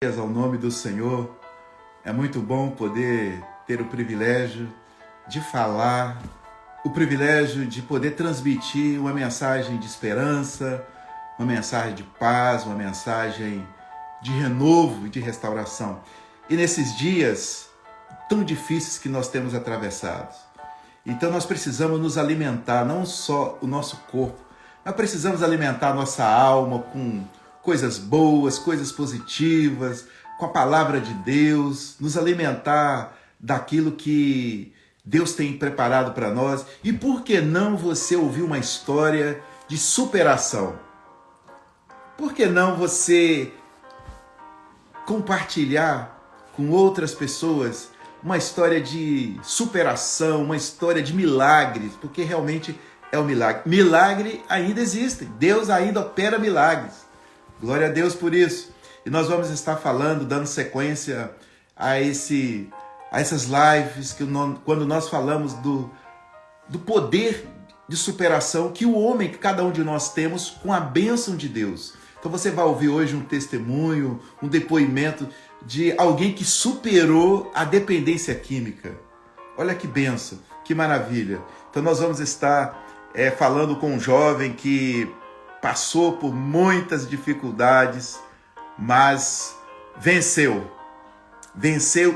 Ao nome do Senhor. É muito bom poder ter o privilégio de falar, o privilégio de poder transmitir uma mensagem de esperança, uma mensagem de paz, uma mensagem de renovo e de restauração. E nesses dias tão difíceis que nós temos atravessado. Então nós precisamos nos alimentar, não só o nosso corpo, mas precisamos alimentar a nossa alma com coisas boas, coisas positivas, com a palavra de Deus, nos alimentar daquilo que Deus tem preparado para nós. E por que não você ouvir uma história de superação? Por que não você compartilhar com outras pessoas uma história de superação, uma história de milagres? Porque realmente é um milagre. Milagre ainda existe. Deus ainda opera milagres. Glória a Deus por isso. E nós vamos estar falando, dando sequência a essas lives, quando nós falamos do poder de superação que o homem, que cada um de nós temos, com a bênção de Deus. Então você vai ouvir hoje um testemunho, um depoimento de alguém que superou a dependência química. Olha que bênção, que maravilha. Então nós vamos estar falando com um jovem que passou por muitas dificuldades, mas venceu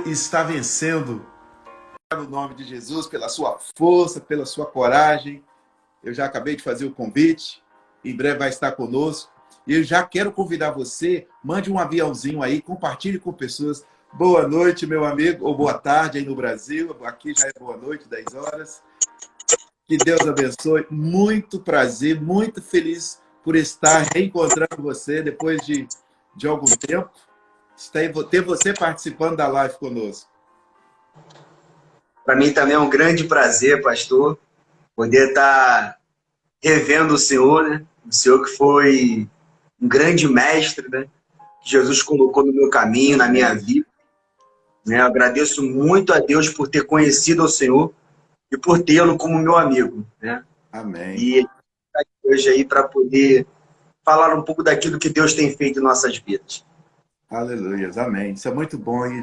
e está vencendo no nome de Jesus, pela sua força, pela sua coragem. Eu já acabei de fazer o convite, em breve vai estar conosco, e eu já quero convidar você, mande um aviãozinho aí, compartilhe com pessoas. Boa noite, meu amigo, ou boa tarde aí no Brasil, aqui já é boa noite, 10 horas. Que Deus abençoe, muito prazer, muito feliz por estar reencontrando você depois de algum tempo, ter você participando da live conosco. Para mim também é um grande prazer, pastor, poder estar revendo o Senhor, né? O Senhor que foi um grande mestre, né? Que Jesus colocou no meu caminho, na minha vida. Né? Eu agradeço muito a Deus por ter conhecido o Senhor e por tê-lo como meu amigo, né? Amém. E hoje aí para poder falar um pouco daquilo que Deus tem feito em nossas vidas. Aleluia, amém. Isso é muito bom. E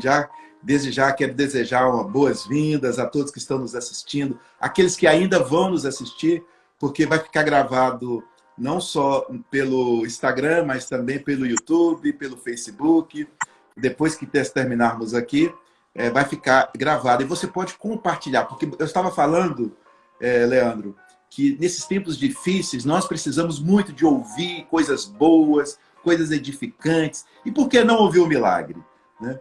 desde já quero desejar boas-vindas a todos que estão nos assistindo, aqueles que ainda vão nos assistir, porque vai ficar gravado não só pelo Instagram, mas também pelo YouTube, pelo Facebook. Depois que terminarmos aqui, vai ficar gravado. E você pode compartilhar, porque eu estava falando, Leandro, que nesses tempos difíceis nós precisamos muito de ouvir coisas boas, coisas edificantes. E por que não ouvir o milagre? Né?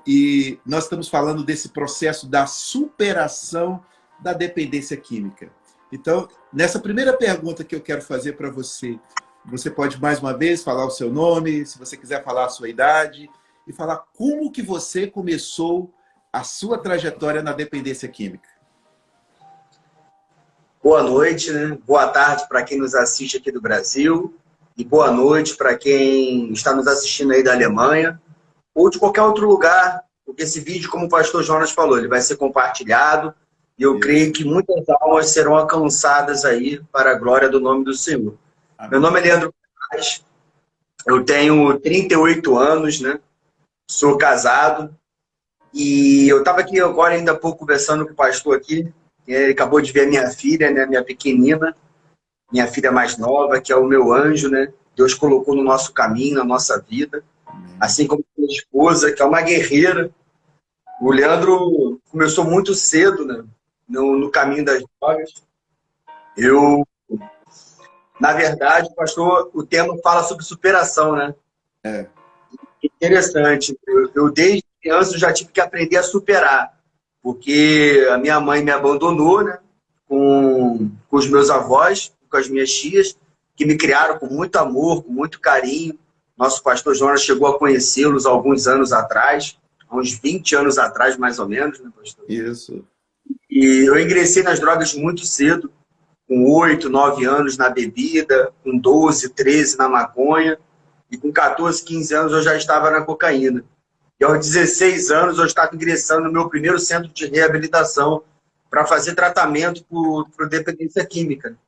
E nós estamos falando desse processo da superação da dependência química. Então, nessa primeira pergunta que eu quero fazer para você, você pode mais uma vez falar o seu nome, se você quiser falar a sua idade, e falar como que você começou a sua trajetória na dependência química. Boa noite, né? Boa tarde para quem nos assiste aqui do Brasil e boa noite para quem está nos assistindo aí da Alemanha ou de qualquer outro lugar, porque esse vídeo, como o pastor Jonas falou, ele vai ser compartilhado e eu creio que muitas almas serão alcançadas aí para a glória do nome do Senhor. Amém. Meu nome é Leandro Paz, eu tenho 38 anos, né? Sou casado e eu estava aqui agora ainda há pouco conversando com o pastor aqui. Ele acabou de ver a minha filha, né, minha pequenina, minha filha mais nova, que é o meu anjo, né? Deus colocou no nosso caminho, na nossa vida. Assim como minha esposa, que é uma guerreira. O Leandro começou muito cedo, né, no caminho das drogas. Na verdade, pastor, o tema fala sobre superação, né? É. Interessante. Eu desde criança já tive que aprender a superar. Porque a minha mãe me abandonou, né, com os meus avós, com as minhas tias, que me criaram com muito amor, com muito carinho. Nosso pastor Jonas chegou a conhecê-los alguns anos atrás, há uns 20 anos atrás, mais ou menos, né, pastor? Isso. E eu ingressei nas drogas muito cedo, com 8, 9 anos na bebida, com 12, 13 na maconha, e com 14, 15 anos eu já estava na cocaína. E aos 16 anos eu estava ingressando no meu primeiro centro de reabilitação para fazer tratamento por dependência química.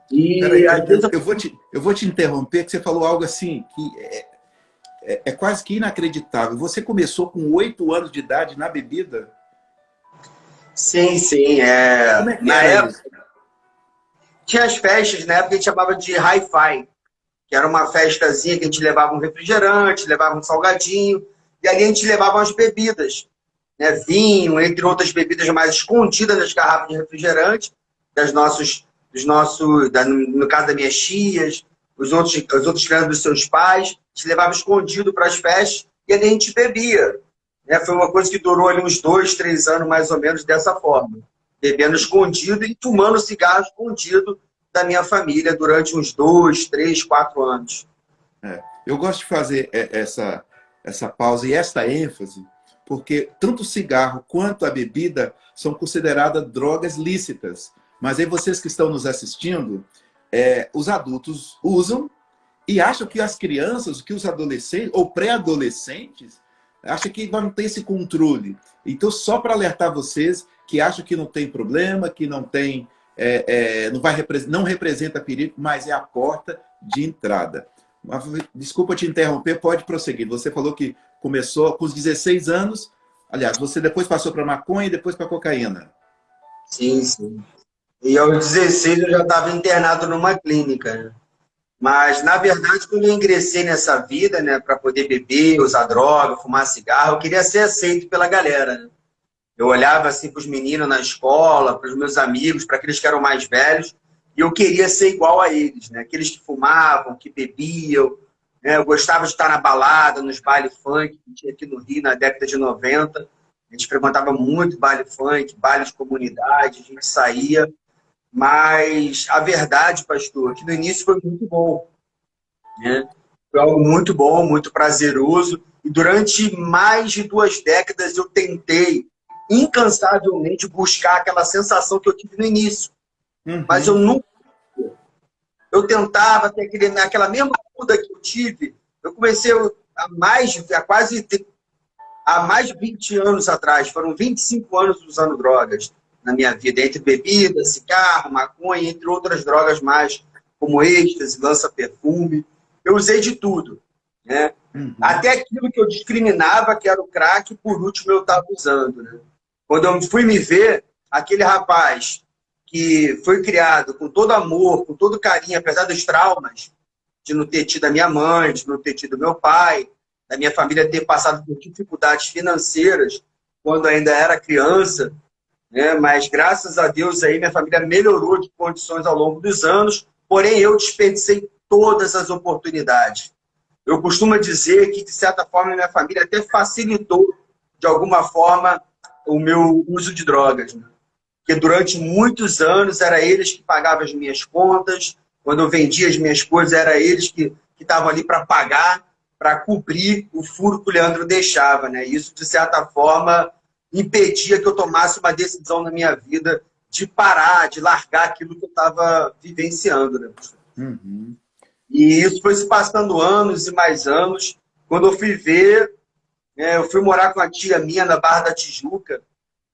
E Peraí, eu vou te interromper, que você falou algo assim, que é quase que inacreditável. Você começou com 8 anos de idade na bebida? Sim, sim. Como é que Na era época, isso? tinha as festas, na época a gente chamava de hi-fi, que era uma festazinha que a gente levava um refrigerante, levava um salgadinho, e ali a gente levava umas bebidas, né? Vinho, entre outras bebidas mais escondidas nas garrafas de refrigerante, no caso das minhas tias, os outros crianças dos seus pais, a gente levava escondido para as festas, e ali a gente bebia. Né? Foi uma coisa que durou ali uns 2, 3 anos, mais ou menos, dessa forma. Bebendo escondido e fumando cigarro escondido da minha família durante uns 2, 3, 4 anos. Eu gosto de fazer essa pausa e esta ênfase, porque tanto o cigarro quanto a bebida são consideradas drogas lícitas. Mas aí vocês que estão nos assistindo, os adultos usam e acham que as crianças, que os adolescentes ou pré-adolescentes, acham que não tem esse controle. Então, só para alertar vocês que acham que não tem problema, que não tem, não representa perigo, mas é a porta de entrada. Desculpa te interromper, pode prosseguir. Você falou que começou com os 16 anos. Aliás, você depois passou para maconha e depois para cocaína. Sim, sim. E aos 16 eu já estava internado numa clínica, né? Mas, na verdade, quando eu ingressei nessa vida, né, para poder beber, usar droga, fumar cigarro, eu queria ser aceito pela galera, né? Eu olhava assim para os meninos na escola, para os meus amigos, para aqueles que eram mais velhos, e eu queria ser igual a eles, né? Aqueles que fumavam, que bebiam, né? Eu gostava de estar na balada, nos baile funk que tinha aqui no Rio na década de 90. A gente frequentava muito baile funk, baile de comunidade, a gente saía. Mas a verdade, pastor, é que no início foi muito bom, né? Foi algo muito bom, muito prazeroso. E durante mais de 2 décadas eu tentei incansavelmente buscar aquela sensação que eu tive no início. Mas eu Uhum. nunca. Eu tentava ter aquela mesma muda que eu tive. Eu comecei há mais de 20 anos atrás. Foram 25 anos usando drogas na minha vida, entre bebida, cigarro, maconha, entre outras drogas mais, como êxtase, lança-perfume. Eu usei de tudo, né? Uhum. Até aquilo que eu discriminava, que era o crack, por último eu estava usando, né? Quando eu fui me ver, aquele rapaz que foi criado com todo amor, com todo carinho, apesar dos traumas, de não ter tido a minha mãe, de não ter tido meu pai, da minha família ter passado por dificuldades financeiras quando ainda era criança, né? Mas graças a Deus aí minha família melhorou de condições ao longo dos anos, porém eu desperdicei todas as oportunidades. Eu costumo dizer que, de certa forma, minha família até facilitou, de alguma forma, o meu uso de drogas, né? Porque durante muitos anos era eles que pagavam as minhas contas, quando eu vendia as minhas coisas, era eles que estavam ali para pagar, para cobrir o furo que o Leandro deixava, né? Isso, de certa forma, impedia que eu tomasse uma decisão na minha vida de parar, de largar aquilo que eu estava vivenciando, né? Uhum. E isso foi se passando anos e mais anos. Quando eu fui ver, eu fui morar com a tia minha na Barra da Tijuca.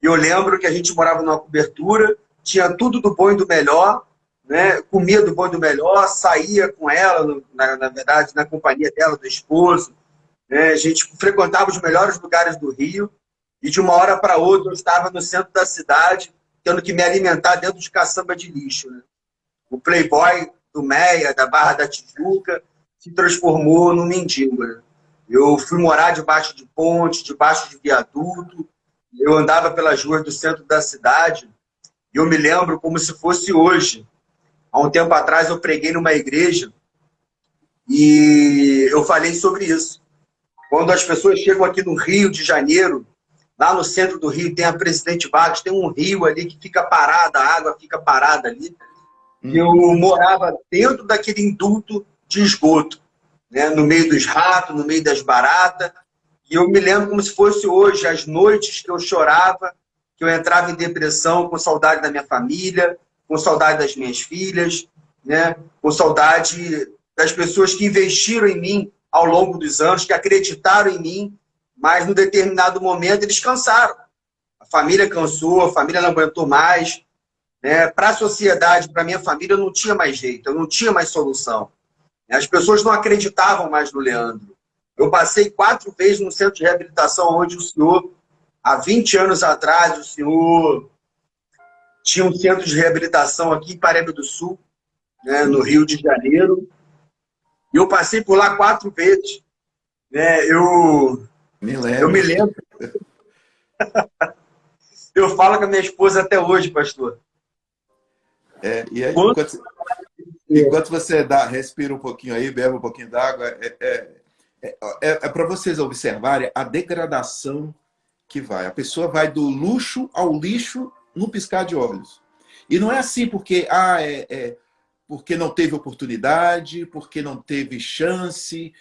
E eu lembro que a gente morava numa cobertura, tinha tudo do bom e do melhor, né? Comia do bom e do melhor, saía com ela, na verdade, na companhia dela, do esposo. Né? A gente frequentava os melhores lugares do Rio. E de uma hora para outra eu estava no centro da cidade, tendo que me alimentar dentro de caçamba de lixo. Né? O playboy do Meia, da Barra da Tijuca, se transformou num mendigo. Né? Eu fui morar debaixo de ponte, debaixo de viaduto. Eu andava pelas ruas do centro da cidade e eu me lembro como se fosse hoje. Há um tempo atrás eu preguei numa igreja e eu falei sobre isso. Quando as pessoas chegam aqui no Rio de Janeiro, lá no centro do Rio tem a Presidente Vargas, tem um rio ali que fica parada, a água fica parada ali. E eu Uhum. morava dentro daquele induto de esgoto, né? No meio dos ratos, no meio das baratas. E eu me lembro como se fosse hoje, as noites que eu chorava, que eu entrava em depressão com saudade da minha família, com saudade das minhas filhas, né? Com saudade das pessoas que investiram em mim ao longo dos anos, que acreditaram em mim, mas num determinado momento eles cansaram. A família cansou, a família não aguentou mais, né? Para a sociedade, para a minha família, eu não tinha mais jeito, eu não tinha mais solução. As pessoas não acreditavam mais no Leandro. Eu passei 4 vezes no centro de reabilitação, onde o senhor, há 20 anos atrás, o senhor tinha um centro de reabilitação aqui em Paraíba do Sul, né, no Sim, Rio de Janeiro. E eu passei por lá 4 vezes. Né, me eu me lembro. lembro, eu falo com a minha esposa até hoje, pastor. E aí, Quando enquanto você respira um pouquinho aí, bebe um pouquinho d'água, é para vocês observarem a degradação que vai. A pessoa vai do luxo ao lixo no piscar de olhos. E não é assim porque, porque não teve oportunidade, porque não teve chance,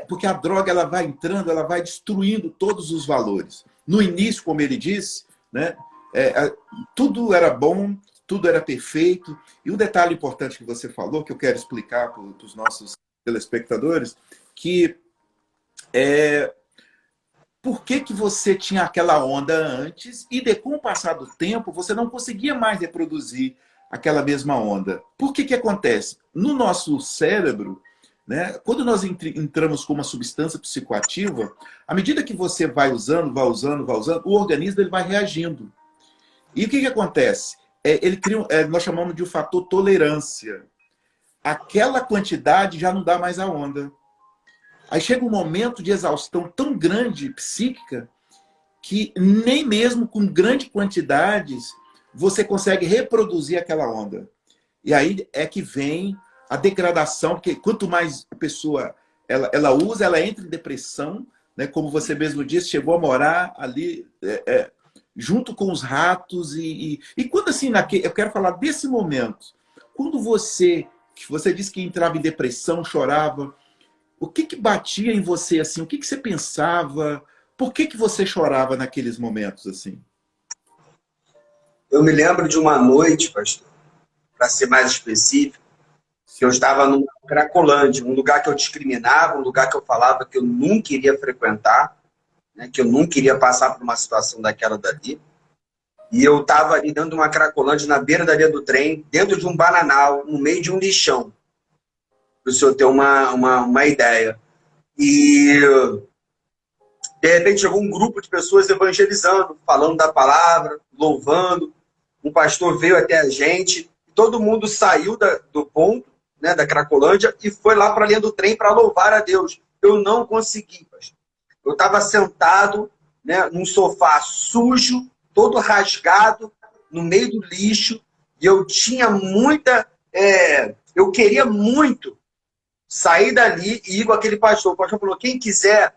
porque a droga ela vai entrando, ela vai destruindo todos os valores. No início, como ele disse, né, tudo era bom, tudo era perfeito. E um detalhe importante que você falou, que eu quero explicar para os nossos telespectadores, que por que, que você tinha aquela onda antes e com o passar do tempo você não conseguia mais reproduzir aquela mesma onda. Por que que acontece? No nosso cérebro, né, quando nós entramos com uma substância psicoativa, à medida que você vai usando, o organismo ele vai reagindo. E o que que acontece? Ele cria, nós chamamos de um fator tolerância. Aquela quantidade já não dá mais a onda. Aí chega um momento de exaustão tão grande psíquica que nem mesmo com grandes quantidades você consegue reproduzir aquela onda. E aí é que vem a degradação, porque quanto mais a pessoa ela usa, ela entra em depressão, né? Como você mesmo disse, chegou a morar ali junto com os ratos. E quando assim, eu quero falar desse momento, quando você disse que entrava em depressão, chorava, o que que batia em você assim? O que que você pensava? Por que que você chorava naqueles momentos assim? eu me lembro de uma noite, pastor, para ser mais específico, que eu Sim. estava numa Cracolândia, um lugar que eu discriminava, um lugar que eu falava que eu nunca iria frequentar, né, que eu nunca iria passar por uma situação daquela dali. E eu estava ali dentro de uma Cracolândia, na beira da linha do trem, dentro de um bananal, no meio de um lixão, para o senhor ter uma ideia. E, de repente, chegou um grupo de pessoas evangelizando, falando da palavra, louvando. Um pastor veio até a gente, todo mundo saiu do ponto, né, da Cracolândia, e foi lá para a linha do trem para louvar a Deus. Eu não consegui, pastor. Eu estava sentado, né, num sofá sujo, todo rasgado, no meio do lixo, e eu tinha muita. Eu queria muito sair dali e ir com aquele pastor. O pastor falou: quem quiser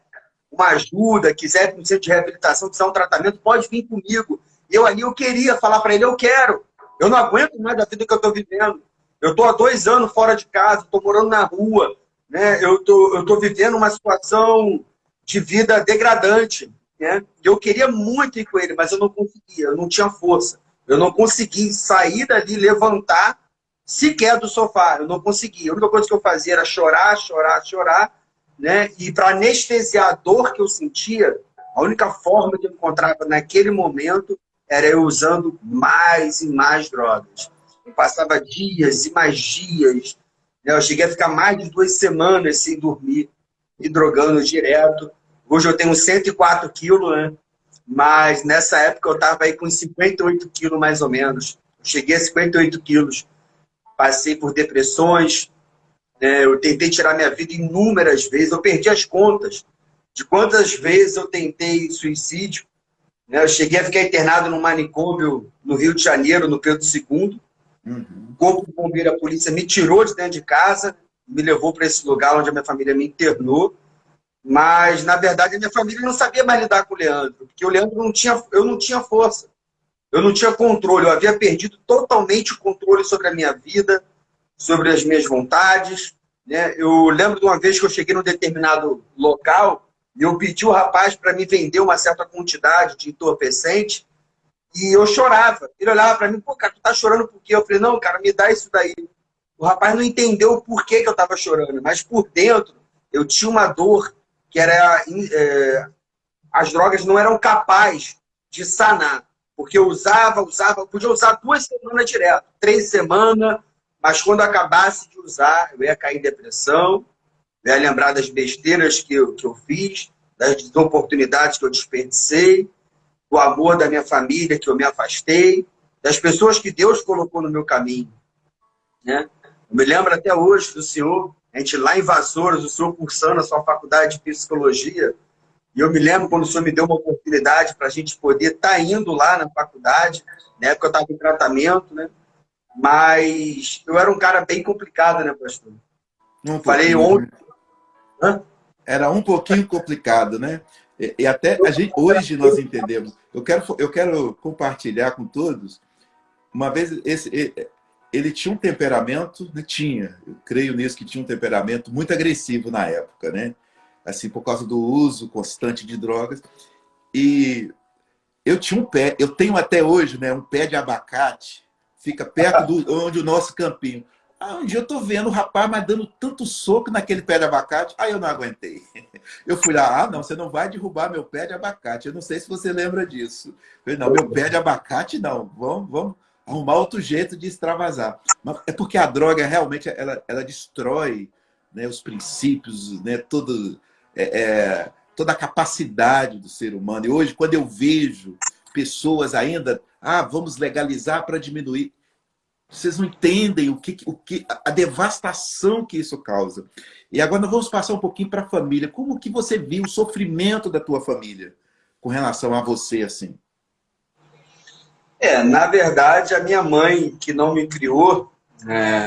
uma ajuda, quiser ir para um centro de reabilitação, quiser um tratamento, pode vir comigo. E eu ali, eu queria falar para ele: eu quero. Eu não aguento mais da vida que eu estou vivendo. Eu estou há 2 anos fora de casa, estou morando na rua, né? Eu tô vivendo uma situação de vida degradante, né? Eu queria muito ir com ele, mas eu não conseguia, eu não tinha força. Eu não consegui sair dali, levantar sequer do sofá. Eu não conseguia. A única coisa que eu fazia era chorar, chorar, chorar, né? E para anestesiar a dor que eu sentia, a única forma que eu encontrava naquele momento era eu usando mais e mais drogas. Eu passava dias e mais dias, né? Eu cheguei a ficar mais de 2 semanas sem dormir, me drogando direto. Hoje eu tenho 104 quilos, né? Mas nessa época eu estava aí com 58 quilos mais ou menos. Eu cheguei a 58 quilos. Passei por depressões, né? Eu tentei tirar minha vida inúmeras vezes. Eu perdi as contas de quantas vezes eu tentei suicídio, né? Eu cheguei a ficar internado no manicômio no Rio de Janeiro, no Pedro II. O Uhum. corpo de bombeiro, a polícia me tirou de dentro de casa, me levou para esse lugar onde a minha família me internou. Mas, na verdade, a minha família não sabia mais lidar com o Leandro, porque o Leandro eu não tinha força, eu não tinha controle, eu havia perdido totalmente o controle sobre a minha vida, sobre as minhas vontades, né? Eu lembro de uma vez que eu cheguei num determinado local e eu pedi o rapaz para me vender uma certa quantidade de entorpecente e eu chorava. Ele olhava para mim: pô, cara, tu tá chorando por quê? Eu falei: não, cara, me dá isso daí. O rapaz não entendeu o porquê que eu estava chorando, mas por dentro eu tinha uma dor que era as drogas não eram capazes de sanar. Porque eu usava, podia usar 2 semanas direto, 3 semanas, mas quando acabasse de usar, eu ia cair em depressão, vai lembrar das besteiras que eu fiz, das oportunidades que eu desperdicei, do amor da minha família que eu me afastei, das pessoas que Deus colocou no meu caminho, né? Eu me lembro até hoje do senhor, a gente lá em Vassouras, o senhor cursando a sua faculdade de psicologia, e eu me lembro quando o senhor me deu uma oportunidade para a gente poder estar indo lá na faculdade, na época eu estava em tratamento, né? Mas eu era um cara bem complicado, né, pastor? Um Falei pouquinho, ontem. né? Hã? Era um pouquinho complicado, né? E até a gente, hoje nós entendemos. Eu quero compartilhar com todos. Uma vez ele tinha um temperamento, né? Tinha, eu creio nisso, que tinha um temperamento muito agressivo na época, né? Assim, por causa do uso constante de drogas. E eu tinha um pé, eu tenho até hoje, né, um pé de abacate, fica perto do onde o nosso campinho. Um dia eu tô vendo o rapaz, mas dando tanto soco naquele pé de abacate, aí eu não aguentei. Eu fui lá, não, você não vai derrubar meu pé de abacate. Eu não sei se você lembra disso. Eu falei, não, meu pé de abacate não, vamos arrumar outro jeito de extravasar. Mas é porque a droga realmente ela destrói, né, os princípios, né, toda a capacidade do ser humano. E hoje, quando eu vejo pessoas ainda, vamos legalizar para diminuir, vocês não entendem a devastação que isso causa. E agora nós vamos passar um pouquinho para a família. Como que você viu o sofrimento da tua família com relação a você, assim? Na verdade, a minha mãe, que não me criou,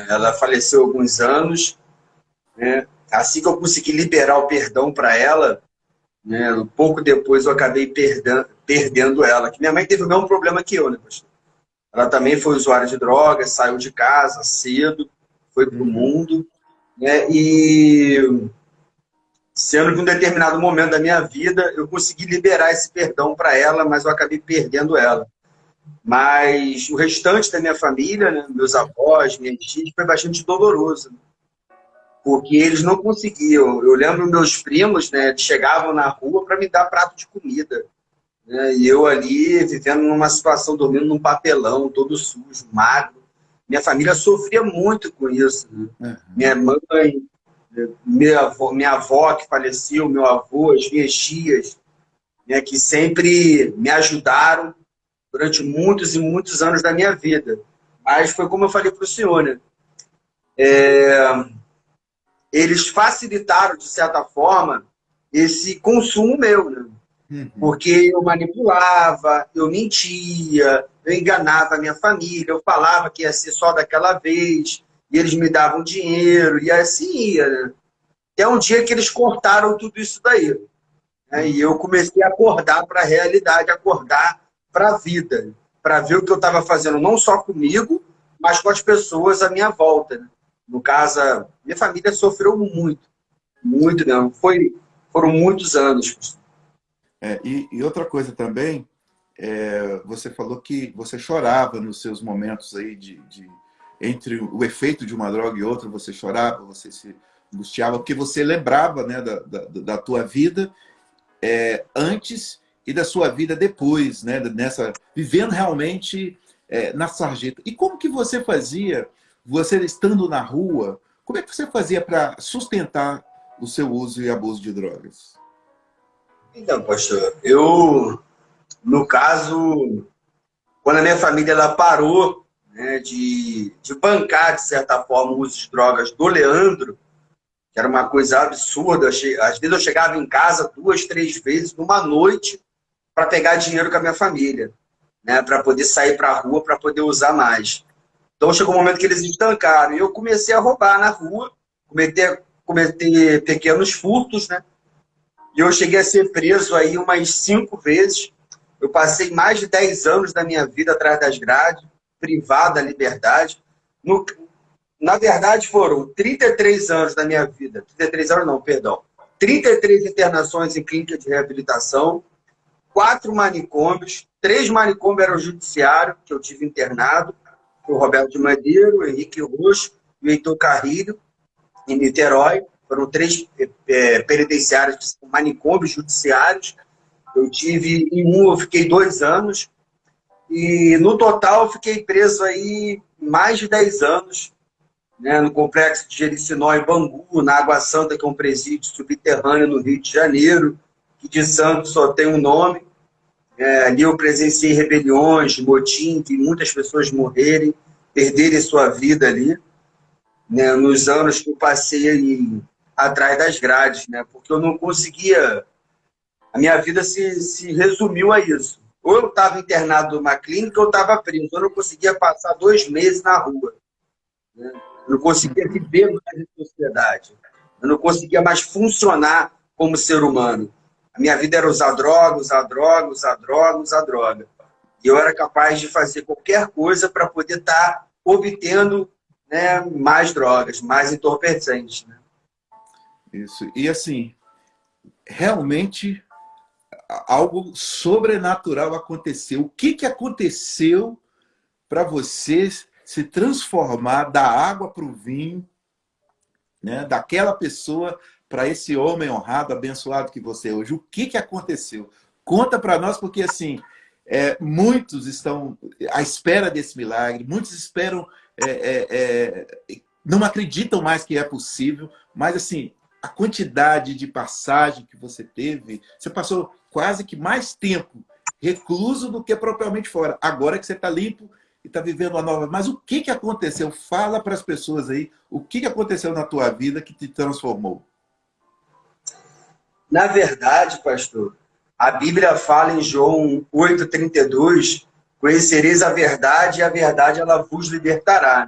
ela faleceu há alguns anos, né? Assim que eu consegui liberar o perdão para ela, né, pouco depois eu acabei perdendo ela. Que minha mãe teve o mesmo problema que eu, né, pastor? Ela também foi usuária de drogas, saiu de casa cedo, foi para o Uhum. mundo, né? E sendo que em um determinado momento da minha vida eu consegui liberar esse perdão para ela, mas eu acabei perdendo ela. Mas o restante da minha família, né, meus avós, minhas tias, foi bastante doloroso, porque eles não conseguiam. Eu lembro meus primos, né, eles chegavam na rua para me dar prato de comida, né, e eu ali vivendo numa situação, dormindo num papelão, todo sujo, magro. Minha família sofria muito com isso, né? Uhum. Minha mãe, minha avó que faleceu, meu avô, as minhas tias, né, que sempre me ajudaram durante muitos e muitos anos da minha vida. Mas foi como eu falei para o senhor, né? Eles facilitaram, de certa forma, esse consumo meu, né? Uhum. Porque eu manipulava, eu mentia, eu enganava a minha família, eu falava que ia ser só daquela vez, e eles me davam dinheiro, e assim ia, né? Até um dia que eles cortaram tudo isso daí, né? E eu comecei a acordar para a realidade, acordar para a vida, para ver o que eu estava fazendo, não só comigo, mas com as pessoas à minha volta, né? No caso, minha família sofreu muito, muito mesmo. Foram muitos anos. E outra coisa também, você falou que você chorava nos seus momentos aí entre o efeito de uma droga e outra, você chorava, você se angustiava, porque você lembrava, né, da tua vida antes e da sua vida depois, né, vivendo realmente na sarjeta. E como que você fazia, você estando na rua, como é que você fazia para sustentar o seu uso e abuso de drogas? Então, pastor, eu, no caso, quando a minha família ela parou, né, de bancar, de certa forma, o uso de drogas do Leandro, que era uma coisa absurda. Às vezes eu chegava em casa 2, 3 vezes numa noite para pegar dinheiro com a minha família, né, para poder sair para a rua, para poder usar mais. Então chegou um momento que eles estancaram e eu comecei a roubar na rua, cometer pequenos furtos, né? E eu cheguei a ser preso aí umas 5 vezes. Eu passei mais de 10 anos da minha vida atrás das grades, privado da liberdade. No, Na verdade, foram 33 anos da minha vida. 33 anos não, perdão. 33 internações em clínica de reabilitação, 4 manicômios, 3 manicômios eram judiciário, que eu tive internado, o Roberto de Madeiro, o Henrique Roxo e o Heitor Carrilho, em Niterói. Foram 3 penitenciários, que são manicômios judiciários. Eu tive, em um eu fiquei 2 anos, e no total eu fiquei preso aí mais de 10 anos, né, no Complexo de Jericinó, em Bangu, na Água Santa, que é um presídio subterrâneo no Rio de Janeiro, que de santo só tem um nome. Ali eu presenciei rebeliões, motim, vi muitas pessoas morrerem, perderem sua vida ali, né, nos anos que eu passei atrás das grades, né, porque eu não conseguia. A minha vida se resumiu a isso. Ou eu estava internado numa clínica ou eu estava preso. Eu não conseguia passar 2 meses na rua, né? Eu não conseguia viver mais em sociedade. Eu não conseguia mais funcionar como ser humano. A minha vida era usar droga, usar droga, usar droga, usar droga. E eu era capaz de fazer qualquer coisa para poder estar obtendo, né, mais drogas, mais entorpecentes, né? Isso. E assim, realmente algo sobrenatural aconteceu. O que aconteceu para você se transformar da água para o vinho, né? Daquela pessoa para esse homem honrado, abençoado que você é hoje? O que aconteceu? Conta para nós, porque assim, muitos estão à espera desse milagre, muitos esperam, não acreditam mais que é possível, mas assim, a quantidade de passagem que você teve, você passou quase que mais tempo recluso do que propriamente fora. Agora que você está limpo e está vivendo uma nova... Mas o que aconteceu? Fala para as pessoas aí, o que aconteceu na tua vida que te transformou? Na verdade, pastor, a Bíblia fala em João 8,32, conhecereis a verdade e a verdade ela vos libertará.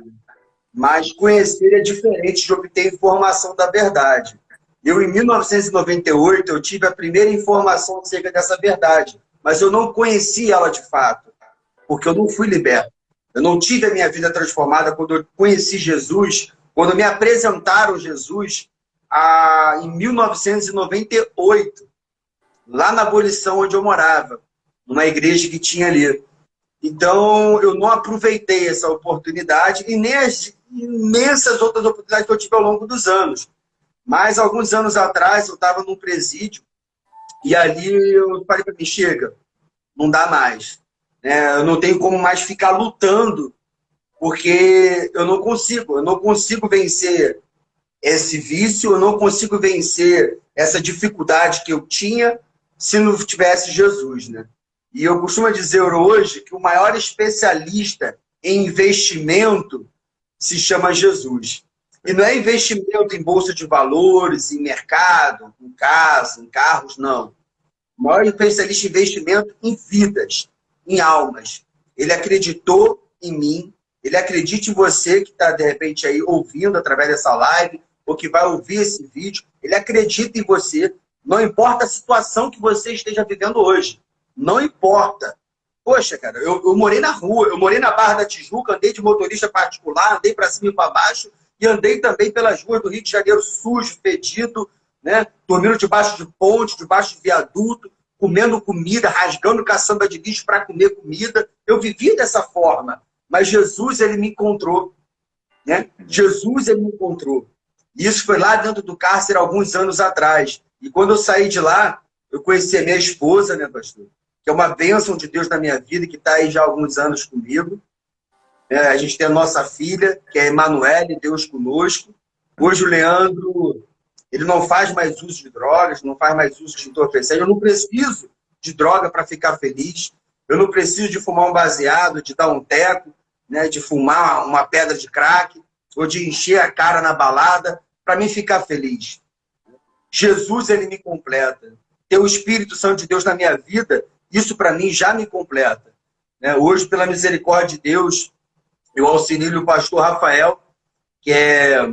Mas conhecer é diferente de obter informação da verdade. Eu, em 1998, eu tive a primeira informação acerca dessa verdade, mas eu não conheci ela de fato, porque eu não fui liberto. Eu não tive a minha vida transformada quando eu conheci Jesus, quando me apresentaram Jesus em 1998, lá na Abolição, onde eu morava, numa igreja que tinha ali. Então, eu não aproveitei essa oportunidade e nem as imensas outras oportunidades que eu tive ao longo dos anos. Mas, alguns anos atrás, eu estava num presídio e ali eu falei para mim, chega, não dá mais. Eu não tenho como mais ficar lutando, porque eu não consigo vencer esse vício, eu não consigo vencer essa dificuldade que eu tinha se não tivesse Jesus, né? E eu costumo dizer hoje que o maior especialista em investimento se chama Jesus. E não é investimento em bolsa de valores, em mercado, em casa, em carros, não. O maior especialista em investimento em vidas, em almas. Ele acreditou em mim, ele acredita em você que está, de repente, aí ouvindo através dessa live, ou que vai ouvir esse vídeo. Ele acredita em você, não importa a situação que você esteja vivendo hoje. Não importa. Poxa, cara, eu morei na rua, eu morei na Barra da Tijuca, andei de motorista particular, andei para cima e para baixo, e andei também pelas ruas do Rio de Janeiro sujo, fedido, né? Dormindo debaixo de ponte, debaixo de viaduto, comendo comida, rasgando caçamba de lixo para comer comida. Eu vivi dessa forma, mas Jesus, ele me encontrou, né? Jesus, ele me encontrou. Isso foi lá dentro do cárcere alguns anos atrás. E quando eu saí de lá, eu conheci a minha esposa, né, pastor? Que é uma bênção de Deus na minha vida, que está aí já há alguns anos comigo. A gente tem a nossa filha, que é Emanuele, Deus conosco. Hoje o Leandro, ele não faz mais uso de drogas, não faz mais uso de entorpecente. Eu não preciso de droga para ficar feliz. Eu não preciso de fumar um baseado, de dar um teco, né, de fumar uma pedra de crack, ou de encher a cara na balada, para mim ficar feliz. Jesus, ele me completa. Ter o Espírito Santo de Deus na minha vida, isso para mim já me completa. Hoje, pela misericórdia de Deus, eu auxilio o pastor Rafael, que é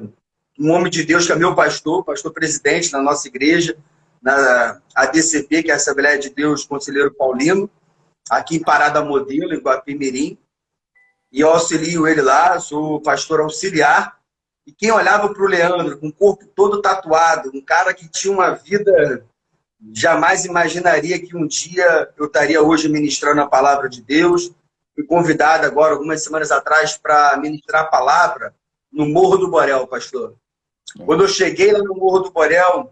um homem de Deus, que é meu pastor presidente na nossa igreja, na ADCP, que é a Assembleia de Deus Conselheiro Paulino, aqui em Parada Modelo, em Guapimirim. E eu auxilio ele lá, sou pastor auxiliar. E quem olhava para o Leandro, com o corpo todo tatuado, um cara que tinha uma vida, jamais imaginaria que um dia eu estaria hoje ministrando a palavra de Deus. Fui convidado agora, algumas semanas atrás, para ministrar a palavra no Morro do Borel, pastor. Quando eu cheguei lá no Morro do Borel,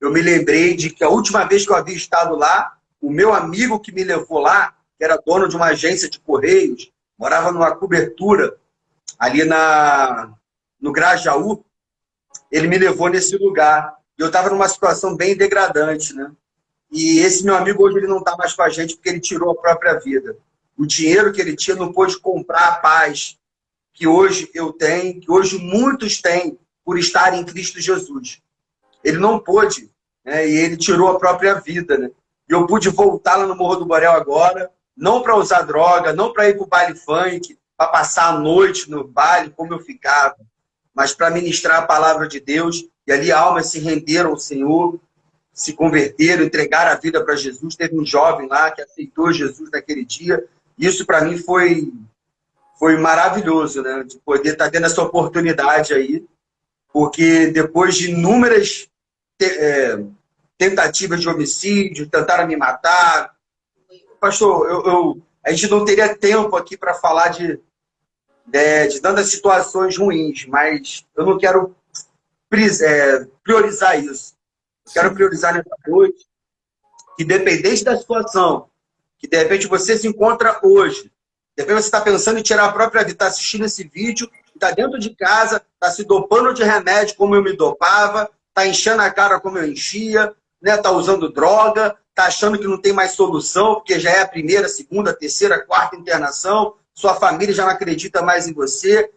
eu me lembrei de que a última vez que eu havia estado lá, o meu amigo que me levou lá, que era dono de uma agência de correios, morava numa cobertura ali na no Grajaú, ele me levou nesse lugar. Eu estava numa situação bem degradante, né? E esse meu amigo hoje ele não está mais com a gente porque ele tirou a própria vida. O dinheiro que ele tinha não pôde comprar a paz que hoje eu tenho, que hoje muitos têm por estar em Cristo Jesus. Ele não pôde, né? E ele tirou a própria vida, né? E eu pude voltar lá no Morro do Borel agora, não para usar droga, não para ir para o baile funk, para passar a noite no baile, como eu ficava, mas para ministrar a palavra de Deus. E ali almas se renderam ao Senhor, se converteram, entregaram a vida para Jesus. Teve um jovem lá que aceitou Jesus naquele dia. Isso para mim foi maravilhoso, né? De poder estar tendo essa oportunidade aí, porque depois de inúmeras tentativas de homicídio, tentaram me matar. Pastor, a gente não teria tempo aqui para falar de tantas situações ruins, mas eu não quero priorizar isso. Eu quero priorizar nessa noite que, dependente da situação, que de repente você se encontra hoje, de repente você está pensando em tirar a própria vida, está assistindo esse vídeo, está dentro de casa, está se dopando de remédio como eu me dopava, está enchendo a cara como eu enchia, né? Está usando droga, está achando que não tem mais solução, porque já é a primeira, segunda, terceira, quarta internação, sua família já não acredita mais em você.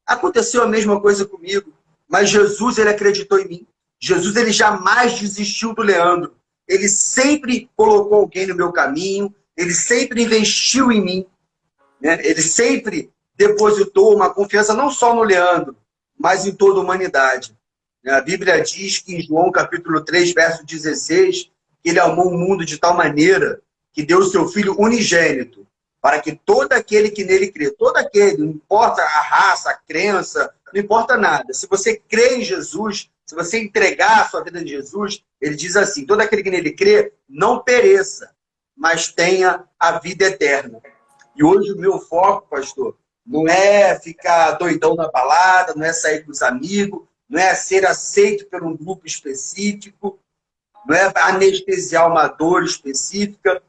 Aconteceu a mesma coisa comigo, mas Jesus, ele acreditou em mim. Jesus, ele jamais desistiu do Leandro. Ele sempre colocou alguém no meu caminho, ele sempre investiu em mim, né? Ele sempre depositou uma confiança não só no Leandro, mas em toda a humanidade. A Bíblia diz que em João capítulo 3, verso 16, que ele amou o mundo de tal maneira que deu o seu Filho unigênito, para que todo aquele que nele crê, todo aquele, não importa a raça, a crença, não importa nada. Se você crê em Jesus, se você entregar a sua vida em Jesus, ele diz assim, todo aquele que nele crê, não pereça, mas tenha a vida eterna. E hoje o meu foco, pastor, não é ficar doidão na balada, não é sair com os amigos, não é ser aceito por um grupo específico, não é anestesiar uma dor específica,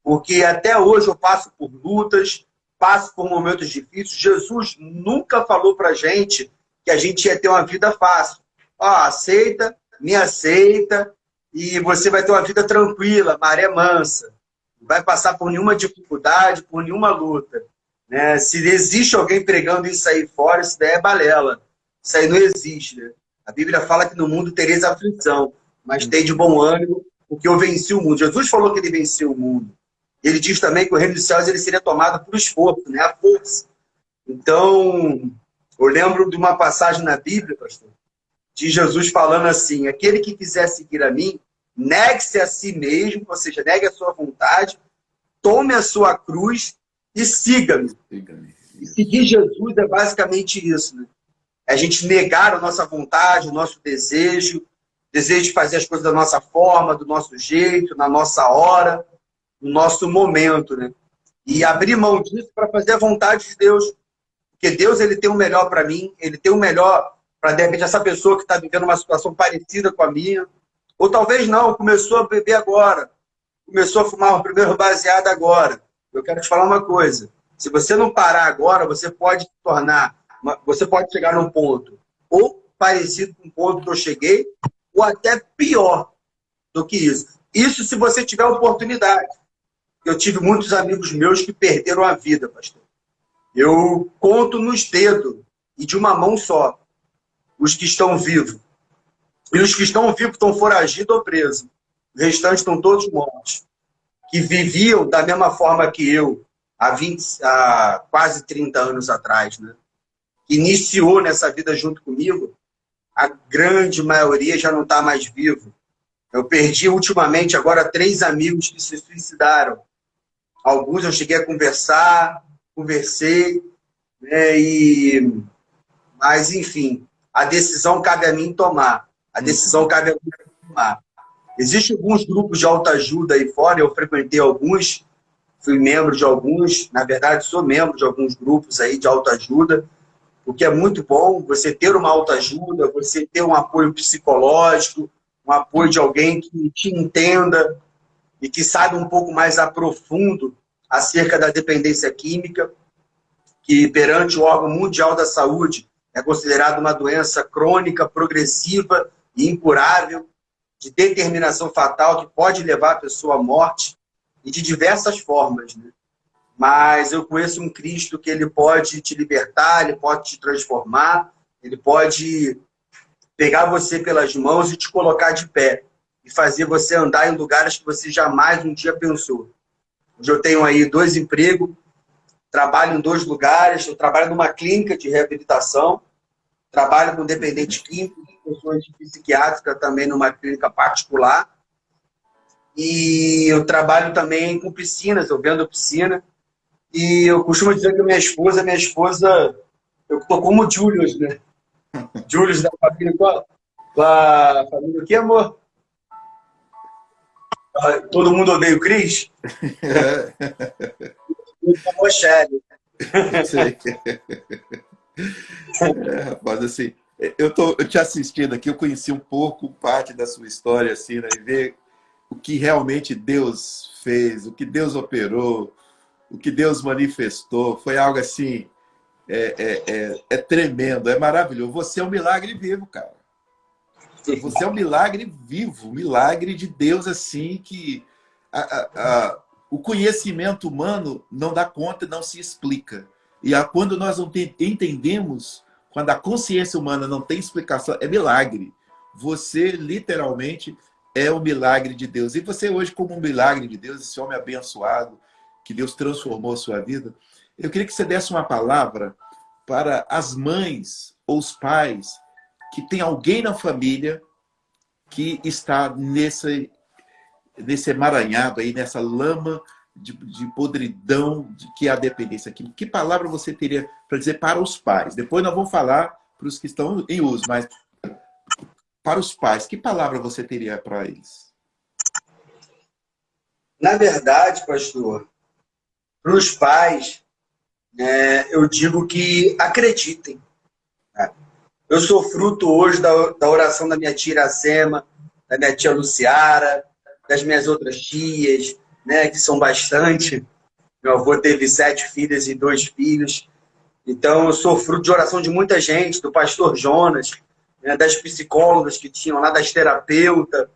porque até hoje eu passo por lutas, passo por momentos difíceis. Jesus nunca falou pra gente que a gente ia ter uma vida fácil. Aceita, me aceita, e você vai ter uma vida tranquila, maré mansa. Não vai passar por nenhuma dificuldade, por nenhuma luta. Né? Se existe alguém pregando isso aí fora, isso daí é balela. Isso aí não existe. Né? A Bíblia fala que no mundo tereis aflição, mas tem de bom ânimo, porque eu venci o mundo. Jesus falou que ele venceu o mundo. Ele diz também que o reino dos céus ele seria tomado por esforço, né? A força. Então, eu lembro de uma passagem na Bíblia, pastor, de Jesus falando assim, aquele que quiser seguir a mim, negue-se a si mesmo, ou seja, negue a sua vontade, tome a sua cruz e siga-me. E seguir Jesus é basicamente isso, né? É a gente negar a nossa vontade, o nosso desejo de fazer as coisas da nossa forma, do nosso jeito, na nossa hora, no nosso momento, né? E abrir mão disso para fazer a vontade de Deus. Porque Deus, ele tem o melhor para mim, ele tem o melhor para, de repente, essa pessoa que está vivendo uma situação parecida com a minha. Ou talvez não, começou a beber agora, começou a fumar o primeiro baseado agora. Eu quero te falar uma coisa. Se você não parar agora, você pode chegar num ponto ou parecido com o ponto que eu cheguei, ou até pior do que isso. Isso se você tiver oportunidade. Eu tive muitos amigos meus que perderam a vida, pastor. Eu conto nos dedos, e de uma mão só, os que estão vivos. E os que estão vivos estão foragidos ou presos. Os restantes estão todos mortos. Que viviam da mesma forma que eu, há quase 30 anos atrás, né? Que iniciou nessa vida junto comigo, a grande maioria já não está mais vivo. Eu perdi ultimamente agora 3 amigos que se suicidaram. Alguns eu cheguei a conversei, né, mas enfim, a decisão cabe a mim tomar. A decisão cabe a mim tomar. Existem alguns grupos de autoajuda aí fora, eu frequentei alguns, fui membro de alguns, na verdade sou membro de alguns grupos aí de autoajuda, o que é muito bom, você ter uma autoajuda, você ter um apoio psicológico, um apoio de alguém que te entenda e que saiba um pouco mais a profundo acerca da dependência química, que perante o órgão mundial da saúde, É considerado uma doença crônica, progressiva e incurável, de determinação fatal, que pode levar a pessoa à morte, e de diversas formas, né? Mas eu conheço um Cristo que ele pode te libertar, ele pode te transformar, ele pode pegar você pelas mãos e te colocar de pé, e fazer você andar em lugares que você jamais um dia pensou. Hoje eu tenho aí 2 empregos, trabalho em 2 lugares, eu trabalho numa clínica de reabilitação, trabalho com dependente químico, pessoas psiquiátricas também numa clínica particular, e eu trabalho também com piscinas, eu vendo piscina, e eu costumo dizer que minha esposa, eu tô como o Julius, né? Julius da família, com a família o quê, amor? Todo mundo odeia o Cris? Eu com a Rochelle. Sei. Rapaz, assim, eu te assistindo aqui, eu conheci um pouco parte da sua história, assim, né? E ver o que realmente Deus fez, o que Deus operou, o que Deus manifestou, foi algo assim, é tremendo, é maravilhoso. Você é um milagre vivo, cara. Você é um milagre vivo, um milagre de Deus, assim, que o conhecimento humano não dá conta, não se explica. E quando nós não entendemos, quando a consciência humana não tem explicação, é milagre. Você, literalmente, é o milagre de Deus. E você hoje, como um milagre de Deus, esse homem abençoado, que Deus transformou a sua vida, eu queria que você desse uma palavra para as mães ou os pais que tem alguém na família que está nesse emaranhado aí, nessa lama de podridão que é a dependência química. Que palavra você teria para dizer para os pais? Depois nós vamos falar para os que estão em uso, mas para os pais, que palavra você teria para eles? Na verdade, pastor, para os pais, eu digo que acreditem. Né? Eu sou fruto hoje da oração da minha tia Iracema, da minha tia Luciara, das minhas outras tias, né, que são bastante. Meu avô teve 7 filhas e 2 filhos. Então, eu sou fruto de oração de muita gente, do pastor Jonas, né, das psicólogas que tinham lá, das terapeutas,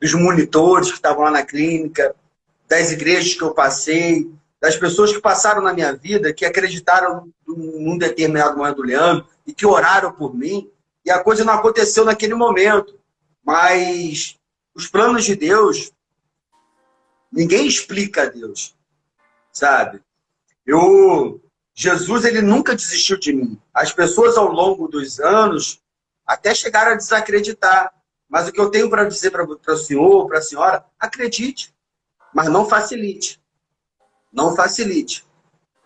dos monitores que estavam lá na clínica, das igrejas que eu passei, das pessoas que passaram na minha vida, que acreditaram num determinado momento do Leandro e que oraram por mim, e a coisa não aconteceu naquele momento. Mas os planos de Deus, ninguém explica a Deus, sabe? Jesus, ele nunca desistiu de mim. As pessoas, ao longo dos anos, até chegaram a desacreditar. Mas o que eu tenho para dizer para o senhor, para a senhora, acredite, mas não facilite. Não facilite.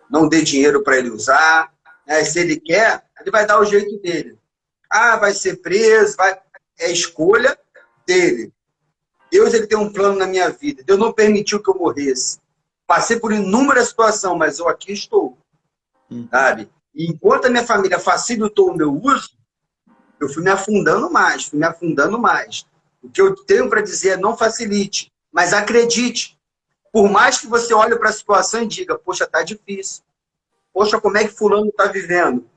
Não dê dinheiro para ele usar. Né? Se ele quer, ele vai dar o jeito dele. Ah, vai ser preso, vai... É escolha dele. Deus, ele tem um plano na minha vida. Deus não permitiu que eu morresse. Passei por inúmeras situações, mas eu aqui estou. Sabe? E enquanto a minha família facilitou o meu uso, eu fui me afundando mais, fui me afundando mais. O que eu tenho para dizer é não facilite, mas acredite. Por mais que você olhe para a situação e diga, poxa, tá difícil. Poxa, como é que fulano está vivendo?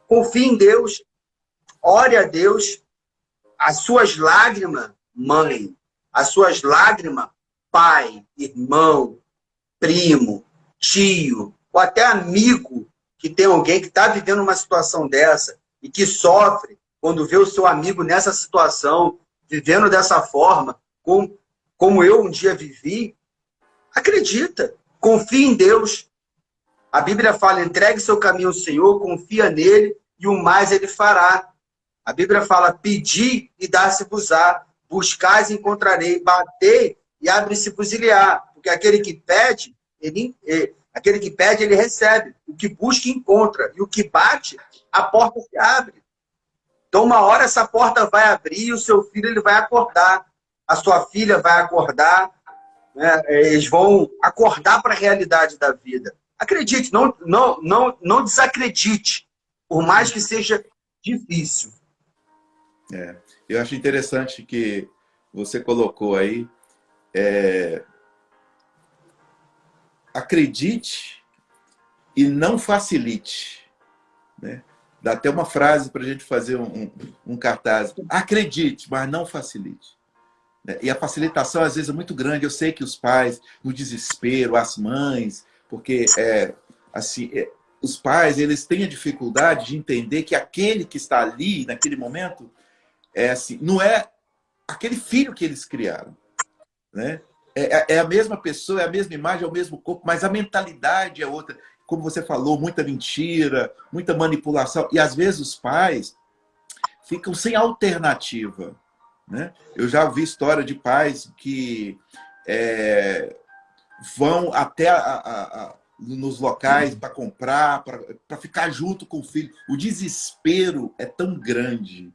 Confie em Deus, ore a Deus. As suas lágrimas, mãe, as suas lágrimas, pai, irmão, primo, tio, ou até amigo, que tem alguém que está vivendo uma situação dessa e que sofre quando vê o seu amigo nessa situação, vivendo dessa forma, como eu um dia vivi, acredita, confia em Deus. A Bíblia fala, entregue seu caminho ao Senhor, confia nele e o mais ele fará. A Bíblia fala, pedi e dar-se-vos-á, buscais e encontrarei, batei e abre-se-vos-lhe-á. Porque aquele que pede, ele recebe. O que busca, encontra. E o que bate, a porta se abre. Então, uma hora essa porta vai abrir e o seu filho ele vai acordar. A sua filha vai acordar. Né? Eles vão acordar para a realidade da vida. Acredite, não desacredite, por mais que seja difícil. Eu acho interessante que você colocou aí, acredite e não facilite. Né? Dá até uma frase para a gente fazer um cartaz. Acredite, mas não facilite. E a facilitação, às vezes, é muito grande. Eu sei que os pais, no desespero, as mães, porque assim, os pais eles têm a dificuldade de entender que aquele que está ali, naquele momento, assim, não é aquele filho que eles criaram. Né? É a mesma pessoa, é a mesma imagem, é o mesmo corpo, mas a mentalidade é outra. Como você falou, muita mentira, muita manipulação. E, às vezes, os pais ficam sem alternativa. Né? Eu já ouvi história de pais que vão até nos locais para comprar, para ficar junto com o filho. O desespero é tão grande,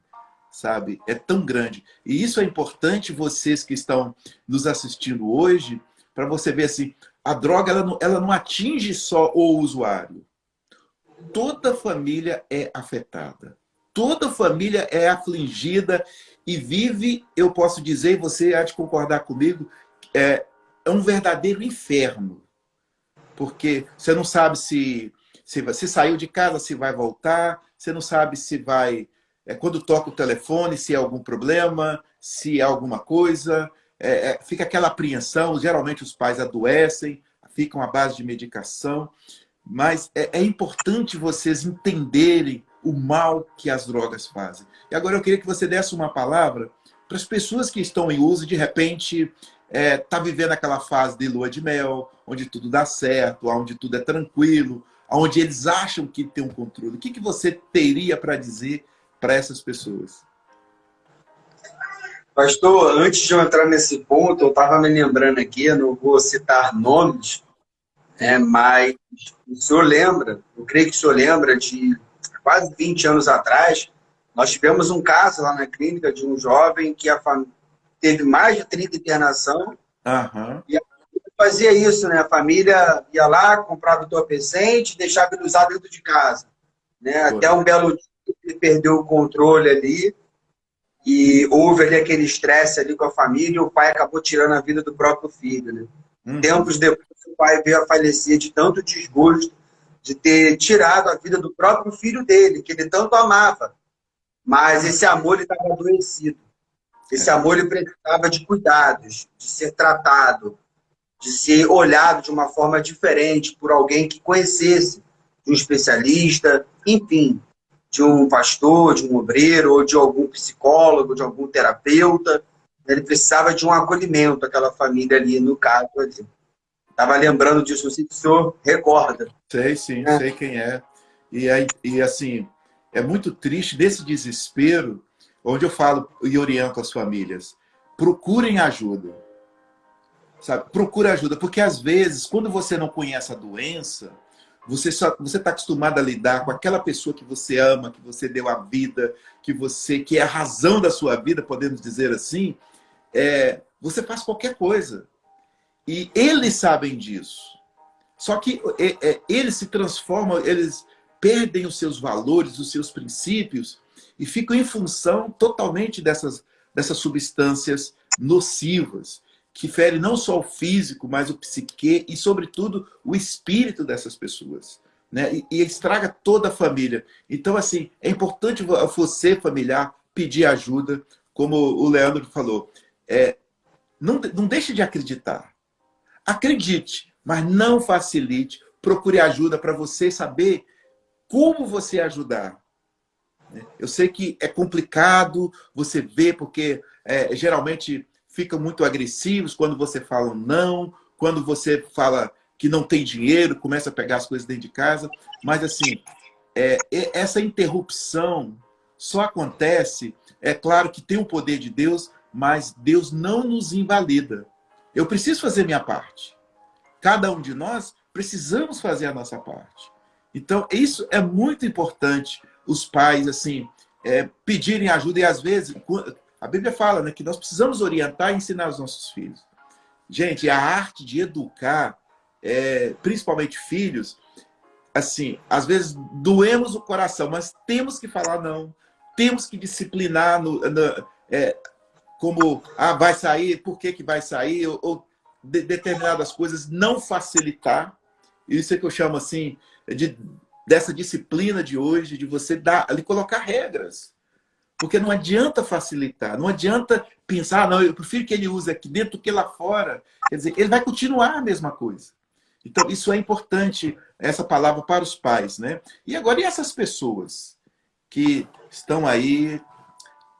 sabe? É tão grande. E isso é importante, vocês que estão nos assistindo hoje, para você ver assim, a droga ela não atinge só o usuário. Toda família é afetada. Toda família é afligida e vive, eu posso dizer, e você há de concordar comigo, é um verdadeiro inferno. Porque você não sabe se saiu de casa, se vai voltar, você não sabe se vai... quando toca o telefone, se é algum problema, se é alguma coisa, fica aquela apreensão, geralmente os pais adoecem, ficam à base de medicação, mas é importante vocês entenderem o mal que as drogas fazem. E agora eu queria que você desse uma palavra para as pessoas que estão em uso, de repente, tá vivendo aquela fase de lua de mel, onde tudo dá certo, onde tudo é tranquilo, onde eles acham que tem um controle. O que você teria para dizer para essas pessoas? Pastor, antes de eu entrar nesse ponto, eu estava me lembrando aqui, eu não vou citar nomes, mas o senhor lembra, eu creio que o senhor lembra de quase 20 anos atrás, nós tivemos um caso lá na clínica de um jovem que teve mais de 30 internação. Aham. E a família fazia isso, né? A família ia lá, comprava o entorpecente, deixava ele usar dentro de casa. Né? Até um belo dia ele perdeu o controle ali e houve ali aquele estresse ali com a família e o pai acabou tirando a vida do próprio filho. Né? Uhum. Tempos depois, o pai veio a falecer de tanto desgosto de ter tirado a vida do próprio filho dele, que ele tanto amava. Mas esse amor estava adoecido. Esse amor ele precisava de cuidados, de ser tratado, de ser olhado de uma forma diferente por alguém que conhecesse, de um especialista, enfim, de um pastor, de um obreiro, ou de algum psicólogo, de algum terapeuta. Ele precisava de um acolhimento, aquela família ali, no caso ali. Estava lembrando disso, não sei se o senhor recorda. Sei, sim, sei quem é. E assim, é muito triste desse desespero, onde eu falo e oriento as famílias. Procurem ajuda. Sabe? Procure ajuda, porque às vezes, quando você não conhece a doença, você está acostumado a lidar com aquela pessoa que você ama, que você deu a vida, que é a razão da sua vida, podemos dizer assim, você faz qualquer coisa. E eles sabem disso. Só que eles se transformam, eles perdem os seus valores, os seus princípios e ficam em função totalmente dessas substâncias nocivas, que ferem não só o físico, mas o psique e, sobretudo, o espírito dessas pessoas. Né? E estraga toda a família. Então, assim, é importante você, familiar, pedir ajuda, como o Leandro falou. Não deixe de acreditar. Acredite, mas não facilite. Procure ajuda para você saber como você ajudar. Eu sei que é complicado você ver, porque geralmente ficam muito agressivos quando você fala um não, quando você fala que não tem dinheiro, começa a pegar as coisas dentro de casa. Mas, assim, essa interrupção só acontece, é claro que tem o poder de Deus, mas Deus não nos invalida. Eu preciso fazer minha parte. Cada um de nós precisamos fazer a nossa parte. Então, isso é muito importante, os pais, assim, pedirem ajuda. E, às vezes, a Bíblia fala, né, que nós precisamos orientar e ensinar os nossos filhos. Gente, a arte de educar, principalmente filhos, assim, às vezes doemos o coração, mas temos que falar não. Temos que disciplinar como vai sair, por que vai sair, ou determinadas coisas, não facilitar. Isso é que eu chamo assim de dessa disciplina de hoje, de você dar, ali colocar regras. Porque não adianta facilitar, não adianta pensar, não, eu prefiro que ele use aqui dentro do que lá fora. Quer dizer, ele vai continuar a mesma coisa. Então, isso é importante, essa palavra para os pais, né? E agora, e essas pessoas que estão aí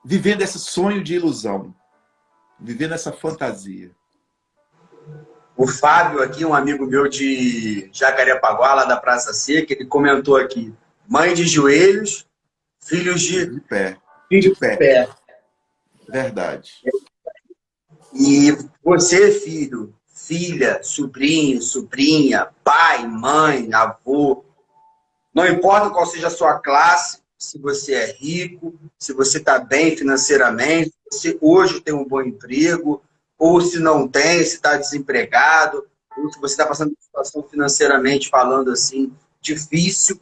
vivendo esse sonho de ilusão, vivendo essa fantasia? O Fábio aqui, um amigo meu de Jacarepaguá, lá da Praça Seca, ele comentou aqui, mãe de joelhos, filhos De pé, de filhos de pé. pé. Verdade. E você, filho, filha, sobrinho, sobrinha, pai, mãe, avô, não importa qual seja a sua classe, se você é rico, se você está bem financeiramente, se você hoje tem um bom emprego, ou se não tem, se está desempregado, ou se você está passando por uma situação financeiramente falando assim, difícil,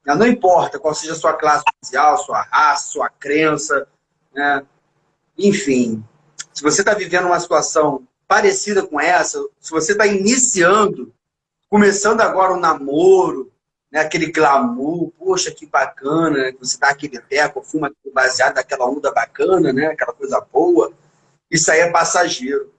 né? Não importa qual seja a sua classe social, sua raça, sua crença, né? Enfim, se você está vivendo uma situação parecida com essa, se você está iniciando, começando agora um namoro, né, aquele glamour, poxa, que bacana, né, você dá aquele teco, fuma aquele baseado, daquela onda bacana, né, aquela coisa boa, isso aí é passageiro.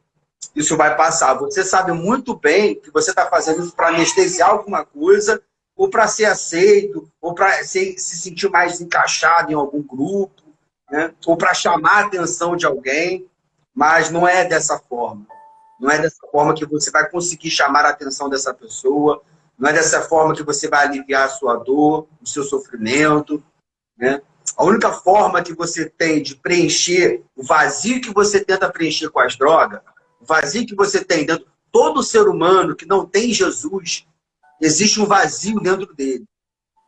Isso vai passar. Você sabe muito bem que você está fazendo isso para anestesiar alguma coisa, ou para ser aceito, ou para se sentir mais encaixado em algum grupo, né, ou para chamar a atenção de alguém, mas não é dessa forma. Não é dessa forma que você vai conseguir chamar a atenção dessa pessoa, não é dessa forma que você vai aliviar a sua dor, o seu sofrimento, né? A única forma que você tem de preencher o vazio que você tenta preencher com as drogas, o vazio que você tem dentro, todo ser humano que não tem Jesus, existe um vazio dentro dele.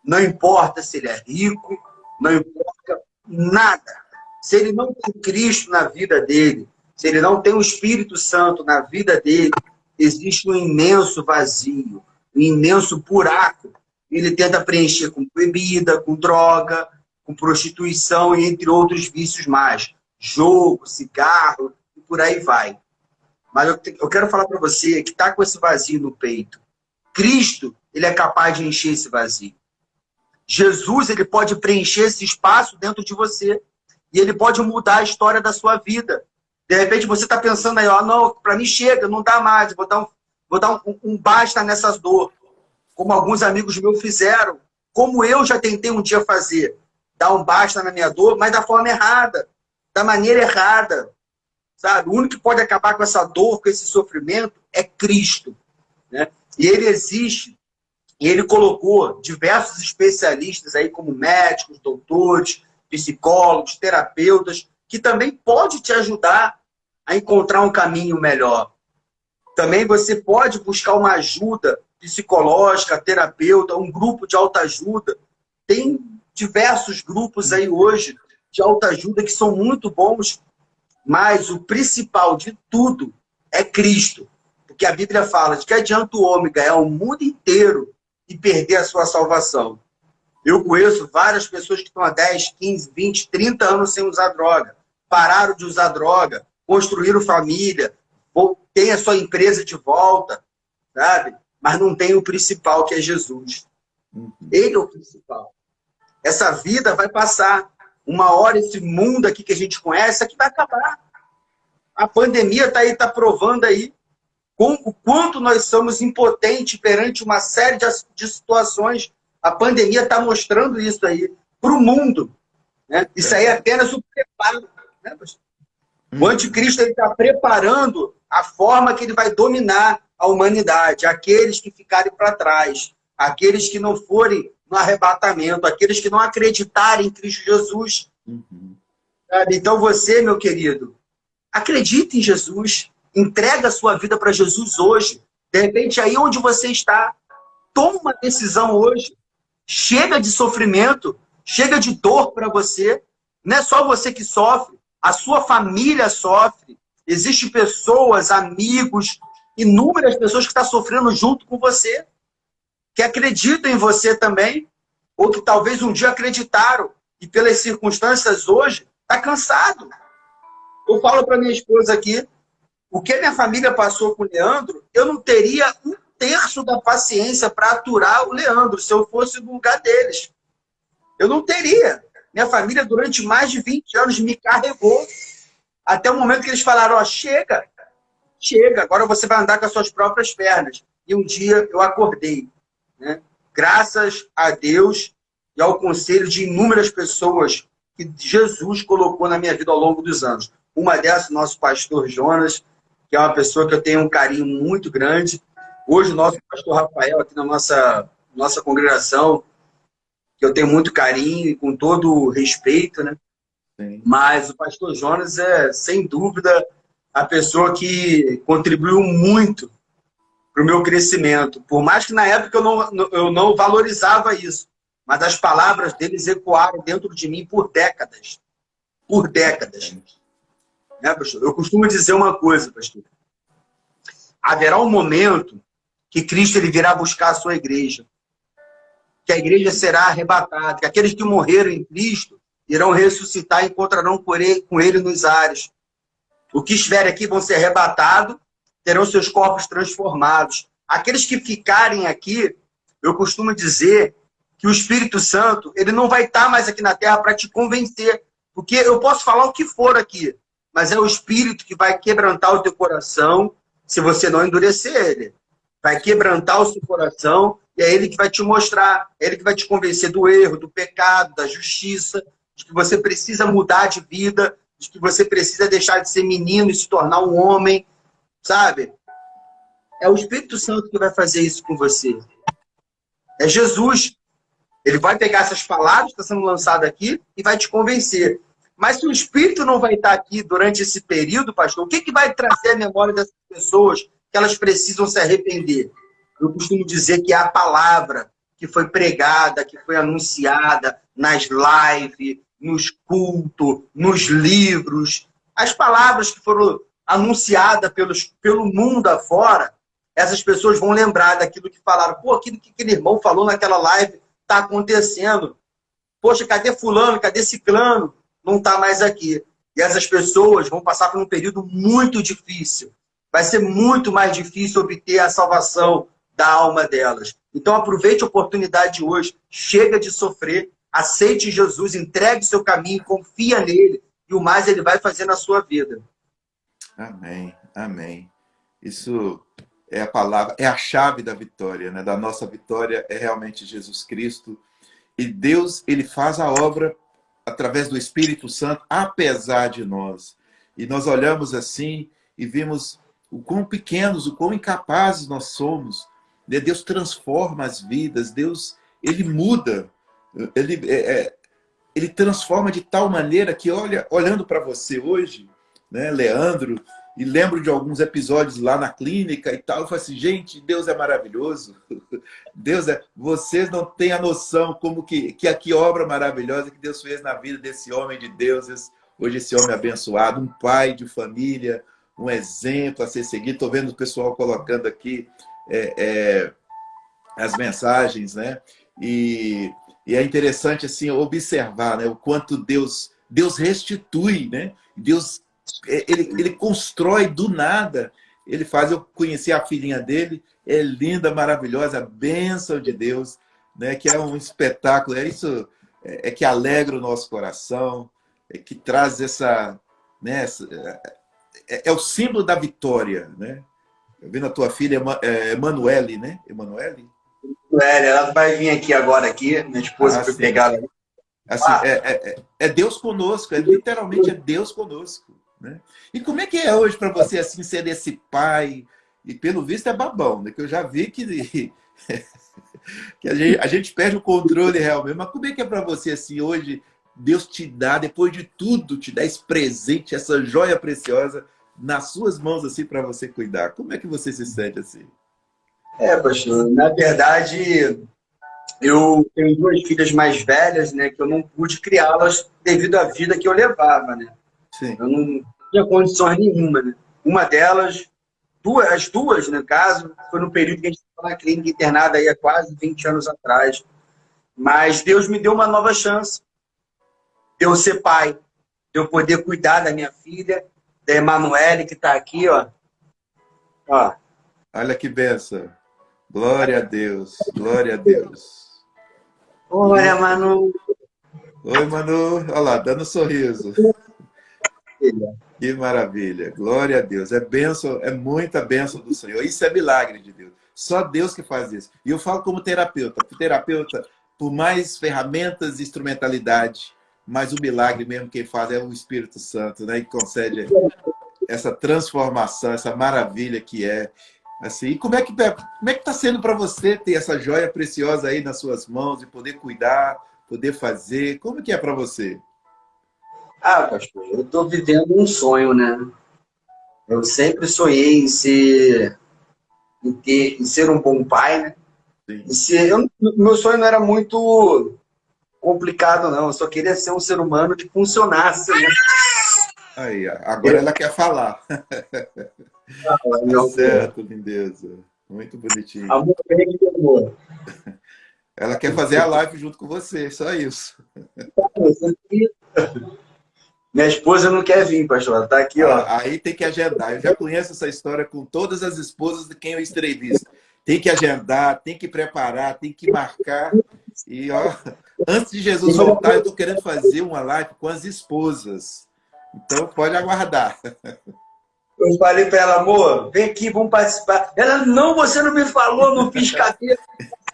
Não importa se ele é rico, não importa nada. Se ele não tem Cristo na vida dele, se ele não tem o Espírito Santo na vida dele, existe um imenso vazio, um imenso buraco. Ele tenta preencher com bebida, com droga, com prostituição e entre outros vícios mais. Jogo, cigarro e por aí vai. Mas eu quero falar para você que está com esse vazio no peito. Cristo, ele é capaz de encher esse vazio. Jesus, ele pode preencher esse espaço dentro de você. E ele pode mudar a história da sua vida. De repente você está pensando aí, ó, não, para mim chega, não dá mais, vou dar um basta nessas dores. Como alguns amigos meus fizeram. Como eu já tentei um dia fazer. Dar um basta na minha dor, mas da forma errada. Da maneira errada. Sabe? O único que pode acabar com essa dor, com esse sofrimento, é Cristo. Né? E ele existe. E ele colocou diversos especialistas aí, como médicos, doutores, psicólogos, terapeutas, que também pode te ajudar a encontrar um caminho melhor. Também você pode buscar uma ajuda psicológica, terapeuta, um grupo de autoajuda. Tem diversos grupos aí hoje de autoajuda que são muito bons, mas o principal de tudo é Cristo. Porque a Bíblia fala de que adianta o homem ganhar o mundo inteiro e perder a sua salvação. Eu conheço várias pessoas que estão há 10, 15, 20, 30 anos sem usar droga. Pararam de usar droga, construíram família, têm a sua empresa de volta, sabe? Mas não tem o principal, que é Jesus. Ele é o principal. Essa vida vai passar. Uma hora esse mundo aqui que a gente conhece aqui vai acabar. A pandemia está aí, está provando aí o quanto nós somos impotentes perante uma série de situações. A pandemia está mostrando isso aí para o mundo. Né? Isso aí é apenas o preparo. Né? O anticristo está preparando a forma que ele vai dominar a humanidade. Aqueles que ficarem para trás. Aqueles que não forem no arrebatamento. Aqueles que não acreditarem em Cristo Jesus. Sabe? Então você, meu querido, acredite em Jesus. Entrega a sua vida para Jesus hoje. De repente, aí onde você está, toma uma decisão hoje. Chega de sofrimento, chega de dor para você. Não é só você que sofre, a sua família sofre. Existem pessoas, amigos, inúmeras pessoas que estão sofrendo junto com você, que acreditam em você também, ou que talvez um dia acreditaram, e pelas circunstâncias hoje, está cansado. Eu falo para minha esposa aqui, o que minha família passou com o Leandro, eu não teria um terço da paciência para aturar o Leandro, se eu fosse no lugar deles. Eu não teria. Minha família, durante mais de 20 anos, me carregou. Até o momento que eles falaram, ó, chega, agora você vai andar com as suas próprias pernas. E um dia eu acordei, né? Graças a Deus e ao conselho de inúmeras pessoas que Jesus colocou na minha vida ao longo dos anos. Uma dessas, nosso pastor Jonas, que é uma pessoa que eu tenho um carinho muito grande. Hoje, o nosso pastor Rafael, aqui na nossa congregação, que eu tenho muito carinho e com todo respeito, né? Sim. Mas o pastor Jonas é, sem dúvida, a pessoa que contribuiu muito para o meu crescimento. Por mais que na época eu não valorizava isso, mas as palavras deles ecoaram dentro de mim por décadas. Por décadas. Né, pastor? Eu costumo dizer uma coisa, pastor. Haverá um momento que Cristo ele virá buscar a sua igreja. Que a igreja será arrebatada. Que aqueles que morreram em Cristo irão ressuscitar e encontrarão com ele nos ares. O que estiver aqui vão ser arrebatados, terão seus corpos transformados. Aqueles que ficarem aqui, eu costumo dizer que o Espírito Santo ele não vai estar mais aqui na Terra para te convencer. Porque eu posso falar o que for aqui, mas é o Espírito que vai quebrantar o teu coração se você não endurecer ele. Vai quebrantar o seu coração e é ele que vai te mostrar, é ele que vai te convencer do erro, do pecado, da justiça, de que você precisa mudar de vida, de que você precisa deixar de ser menino e se tornar um homem, sabe? É o Espírito Santo que vai fazer isso com você. É Jesus. Ele vai pegar essas palavras que estão sendo lançadas aqui e vai te convencer. Mas se o Espírito não vai estar aqui durante esse período, pastor, o que vai trazer à memória dessas pessoas que elas precisam se arrepender? Eu costumo dizer que é a palavra que foi pregada, que foi anunciada nas lives, nos cultos, nos livros. As palavras que foram anunciadas pelo mundo afora, essas pessoas vão lembrar daquilo que falaram. Pô, aquilo que aquele irmão falou naquela live está acontecendo. Poxa, cadê fulano, cadê ciclano? Não está mais aqui. E essas pessoas vão passar por um período muito difícil. Vai ser muito mais difícil obter a salvação da alma delas. Então aproveite a oportunidade de hoje. Chega de sofrer. Aceite Jesus, entregue seu caminho, confia nele. E o mais ele vai fazer na sua vida. Amém, amém. Isso é a palavra, é a chave da vitória, né? Da nossa vitória é realmente Jesus Cristo. E Deus, ele faz a obra através do Espírito Santo, apesar de nós. E nós olhamos assim e vimos o quão pequenos, o quão incapazes nós somos. Deus transforma as vidas, Deus, ele muda, ele transforma de tal maneira que, olhando para você hoje, né, Leandro, e lembro de alguns episódios lá na clínica e tal, eu falo assim, gente, Deus é maravilhoso. Vocês não têm a noção como que obra maravilhosa que Deus fez na vida desse homem de Deus, hoje esse homem abençoado, um pai de família, um exemplo a ser seguido. Estou vendo o pessoal colocando aqui as mensagens, né? E é interessante assim observar, né, o quanto Deus restitui, né? Deus ele constrói do nada. Ele faz eu conhecer a filhinha dele, é linda, maravilhosa, a bênção de Deus, né? Que é um espetáculo. É isso, que alegra o nosso coração, que traz essa, né? É o símbolo da vitória, né? Eu vi na tua filha, Emanuele, né? Emanuele? Ela vai vir aqui agora, minha esposa foi pegar ela. Assim, é Deus conosco, literalmente é Deus conosco, né? E como é que é hoje para você assim, ser esse pai? E pelo visto é babão, né? Que eu já vi que a gente perde o controle realmente. Mas como é que é para você assim hoje? Deus te dá, depois de tudo, te dá esse presente, essa joia preciosa nas suas mãos assim para você cuidar. Como é que você se sente assim? Pastor, na verdade, eu tenho duas filhas mais velhas, né, que eu não pude criá-las devido à vida que eu levava, né? Sim. Eu não tinha condições nenhuma, né? Uma delas, as duas, no caso, foi no período que a gente estava na clínica internada aí há quase 20 anos atrás. Mas Deus me deu uma nova chance. De eu ser pai, de eu poder cuidar da minha filha, da Emanuele, que está aqui, ó. Olha que benção. Glória a Deus, glória a Deus. Olha, Manu. Oi, Manu. Olha lá, dando um sorriso. Que maravilha. Glória a Deus. É bênção, é muita bênção do Senhor. Isso é milagre de Deus. Só Deus que faz isso. E eu falo como terapeuta. Terapeuta, por mais ferramentas e instrumentalidade, mas o milagre mesmo quem faz é o Espírito Santo, né? E concede essa transformação, essa maravilha que é. Assim, e como é que está sendo para você ter essa joia preciosa aí nas suas mãos e poder cuidar, poder fazer? Como que é para você? Ah, pastor, eu estou vivendo um sonho, né? Eu sempre sonhei em ser um bom pai, né? Sim. Meu sonho não era muito complicado, não. Eu só queria ser um ser humano que funcionasse, né? Aí, ó, agora ela quer falar. Tá Meu amor. certo, lindeza. Muito bonitinho. Amor bem que amor. Ela quer fazer a live junto com você, só isso. Minha esposa não quer vir, pastor. Ela tá aqui, ó. Aí tem que agendar. Eu já conheço essa história com todas as esposas de quem eu entrevisto. Tem que agendar, tem que preparar, tem que marcar. E, ó, antes de Jesus voltar, eu estou querendo fazer uma live com as esposas. Então, pode aguardar. Eu falei para ela, amor, vem aqui, vamos participar. Ela, não, você não me falou, não fiz cadeira,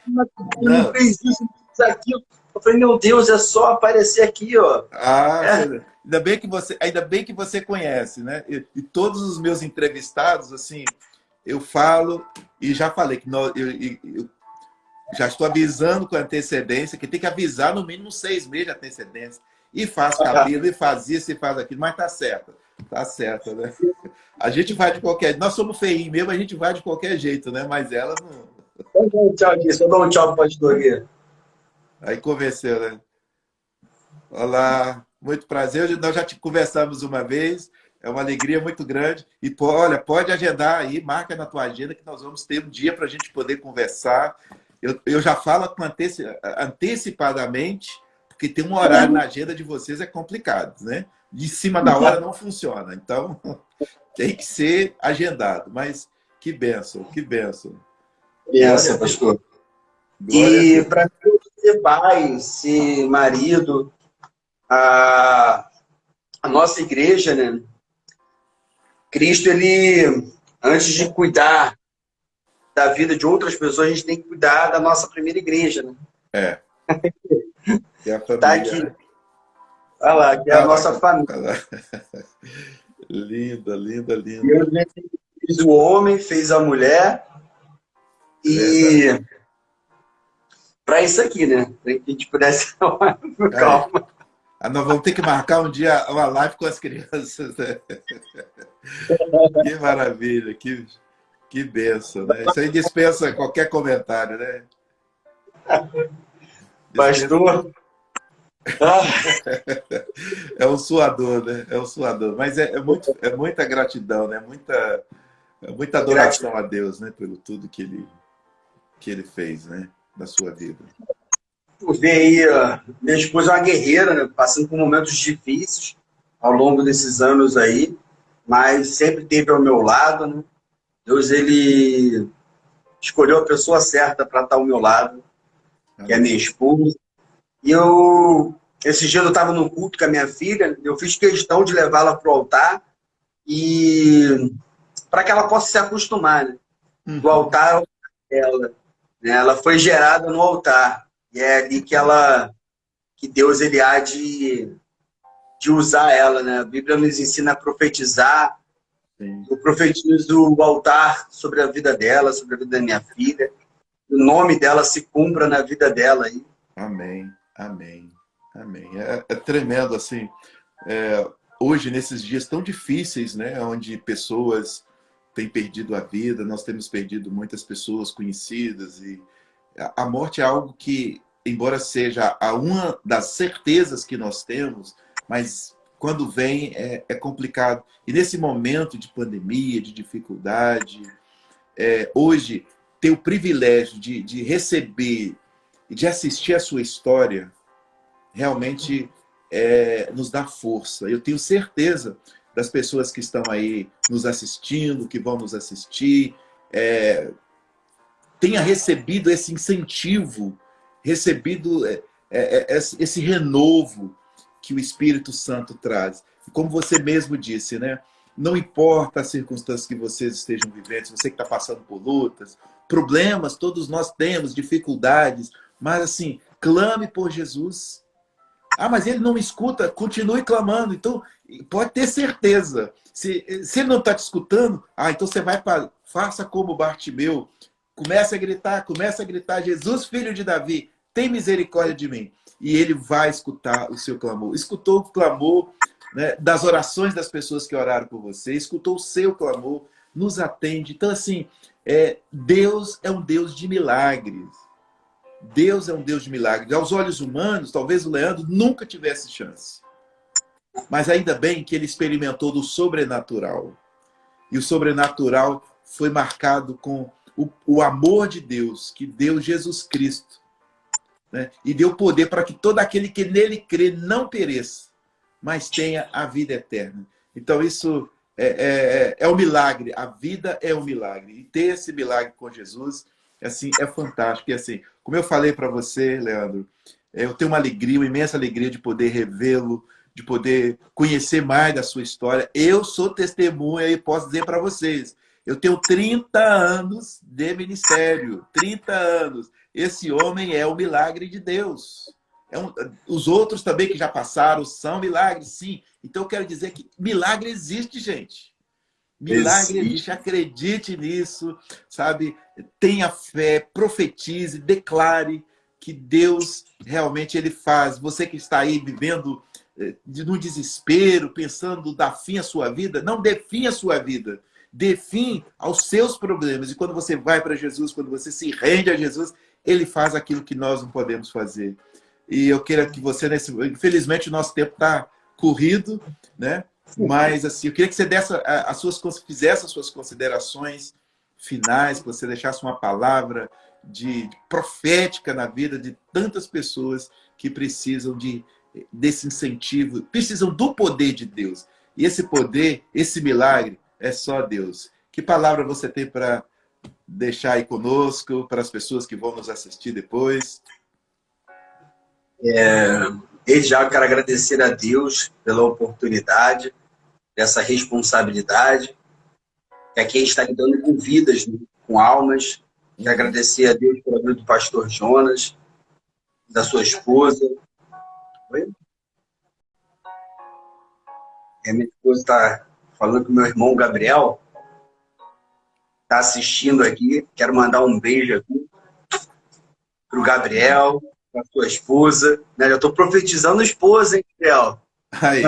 não Não. fez isso, não fez aquilo. Eu falei, meu Deus, é só aparecer aqui, ó. É. Ainda bem que você conhece, né? E todos os meus entrevistados, assim, eu falo e já falei que eu já estou avisando com antecedência, que tem que avisar no mínimo 6 meses de antecedência. E faz cabelo, e faz isso, e faz aquilo, mas tá certo, né? A gente vai de qualquer jeito. Nós somos feinhos mesmo, a gente vai de qualquer jeito, né? Mas ela não. Vamos dar um tchau aqui, só dar um tchau para o pastor aqui. Aí convenceu, né? Olá, muito prazer. Nós já te conversamos uma vez, é uma alegria muito grande. E olha, pode agendar aí, marca na tua agenda que nós vamos ter um dia para a gente poder conversar. Eu já falo com antecipadamente, porque tem um horário na agenda de vocês é complicado, né? De cima da hora não funciona. Então, tem que ser agendado. Mas que bênção, que bênção. Glória a Benção, Deus. pastor. Glória a E Deus. para ser pai, ser marido, a nossa igreja, né? Cristo, ele, antes de cuidar da vida de outras pessoas, a gente tem que cuidar da nossa primeira igreja, né? É, que é a Tá família, aqui, né? olha lá, que é a nossa família. Linda, linda, linda. Deus fez o homem, fez a mulher, Verdade. e para isso aqui, né? Para que a gente pudesse. Aí, Calma. nós vamos ter que marcar um dia uma live com as crianças, né? Que maravilha, que benção, né? Isso aí dispensa qualquer comentário, né? Dispensa. Pastor. Ah, É um suador, né? É um suador. Mas é muita gratidão, né? Muita gratidão adoração a Deus, né? Pelo tudo que ele fez, né? Na sua vida. por ver aí, minha esposa é uma guerreira, né? Passando por momentos difíceis ao longo desses anos aí, mas sempre esteve ao meu lado, né? Deus, ele escolheu a pessoa certa para estar ao meu lado, que é a minha Amém. esposa. E esse dia eu estava no culto com a minha filha, eu fiz questão de levá-la para o altar e para que ela possa se acostumar, né? Do Uhum. altar ao dela, né? Ela foi gerada no altar e é ali que Deus ele há de usar ela, né? A Bíblia nos ensina a profetizar. Sim. Eu profetizo o altar sobre a vida dela, sobre a vida da minha filha. O nome dela se cumpra na vida dela aí. Amém. Amém. Amém. É tremendo, assim. Hoje, nesses dias tão difíceis, né? Onde pessoas têm perdido a vida, nós temos perdido muitas pessoas conhecidas e a morte é algo que, embora seja uma das certezas que nós temos, mas quando vem é complicado. E nesse momento de pandemia, de dificuldade, hoje ter o privilégio de receber e de assistir a sua história realmente nos dá força. Eu tenho certeza das pessoas que estão aí nos assistindo, que vão nos assistir, tenha recebido esse incentivo, recebido esse renovo que o Espírito Santo traz. E como você mesmo disse, né? Não importa as circunstâncias que vocês estejam vivendo, se você que está passando por lutas, problemas, todos nós temos, dificuldades, mas assim, clame por Jesus. Ah, mas ele não me escuta, continue clamando. Então, pode ter certeza. Se ele não está te escutando, então você vai para... Faça como Bartimeu. Comece a gritar, Jesus, filho de Davi, tem misericórdia de mim. E ele vai escutar o seu clamor. Escutou o clamor, né, das orações das pessoas que oraram por você, escutou o seu clamor, nos atende. Então, assim, Deus é um Deus de milagres. Deus é um Deus de milagres. Aos olhos humanos, talvez o Leandro nunca tivesse chance. Mas ainda bem que ele experimentou do sobrenatural. E o sobrenatural foi marcado com o amor de Deus, que deu Jesus Cristo, né? E deu poder para que todo aquele que nele crê não pereça, mas tenha a vida eterna. Então isso é um milagre. A vida é um milagre. E ter esse milagre com Jesus, assim, é fantástico. E assim, como eu falei para você, Leandro, eu tenho uma alegria, uma imensa alegria de poder revê-lo, de poder conhecer mais da sua história. Eu sou testemunha e posso dizer para vocês, eu tenho 30 anos de ministério, 30 anos. Esse homem é o milagre de Deus. Os outros também que já passaram são milagres, sim. Então eu quero dizer que milagre existe, gente. Milagre existe, acredite nisso, sabe? Tenha fé, profetize, declare que Deus realmente ele faz. Você que está aí vivendo no desespero, pensando dar fim à sua vida, não dê fim à sua vida. Dê fim aos seus problemas. E quando você vai para Jesus, quando você se rende a Jesus, ele faz aquilo que nós não podemos fazer. E eu quero que você, infelizmente, o nosso tempo está corrido, né? Mas assim, eu queria que você fizesse as suas considerações finais, que você deixasse uma palavra de profética na vida de tantas pessoas que precisam desse incentivo, precisam do poder de Deus. E esse poder, esse milagre, é só Deus. Que palavra você tem para deixar aí conosco, para as pessoas que vão nos assistir depois? Desde já eu quero agradecer a Deus pela oportunidade, dessa responsabilidade, que aqui a gente está lidando com vidas, né? Com almas. Quero agradecer a Deus pela vida do pastor Jonas, da sua esposa. Oi? Minha esposa está falando com o meu irmão Gabriel, está assistindo aqui. Quero mandar um beijo aqui para o Gabriel, para a sua esposa. Né? Já estou profetizando esposa, hein, Gabriel? Aí.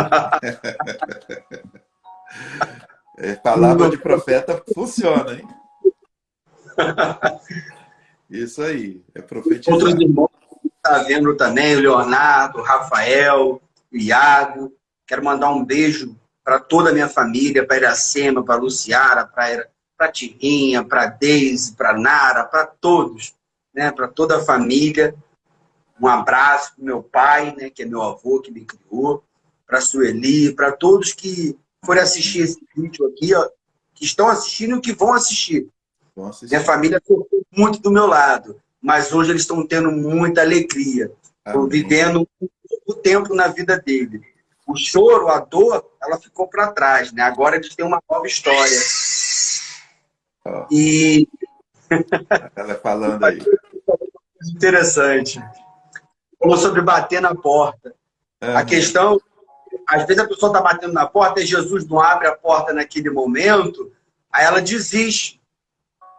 Palavra de profeta funciona, hein? Isso aí, é profetizar. Outros irmãos que estão vendo também, o Leonardo, o Rafael, o Iago. Quero mandar um beijo para toda a minha família, para a Iracema, para a Luciara, para a Tirinha, para a Deise, para a Nara, para todos, né? Para toda a família. Um abraço para o meu pai, né? Que é meu avô, que me criou, para a Sueli, para todos que forem assistir esse vídeo aqui, ó, que estão assistindo e que vão assistir. Minha família sofreu muito do meu lado, mas hoje eles estão tendo muita alegria. Estão vivendo um novo tempo na vida dele. O choro, a dor, ela ficou para trás, né? Agora eles têm uma nova história. Oh. E... Ela falando aí. Interessante. Falou sobre bater na porta. A questão, às vezes a pessoa está batendo na porta e Jesus não abre a porta naquele momento, aí ela desiste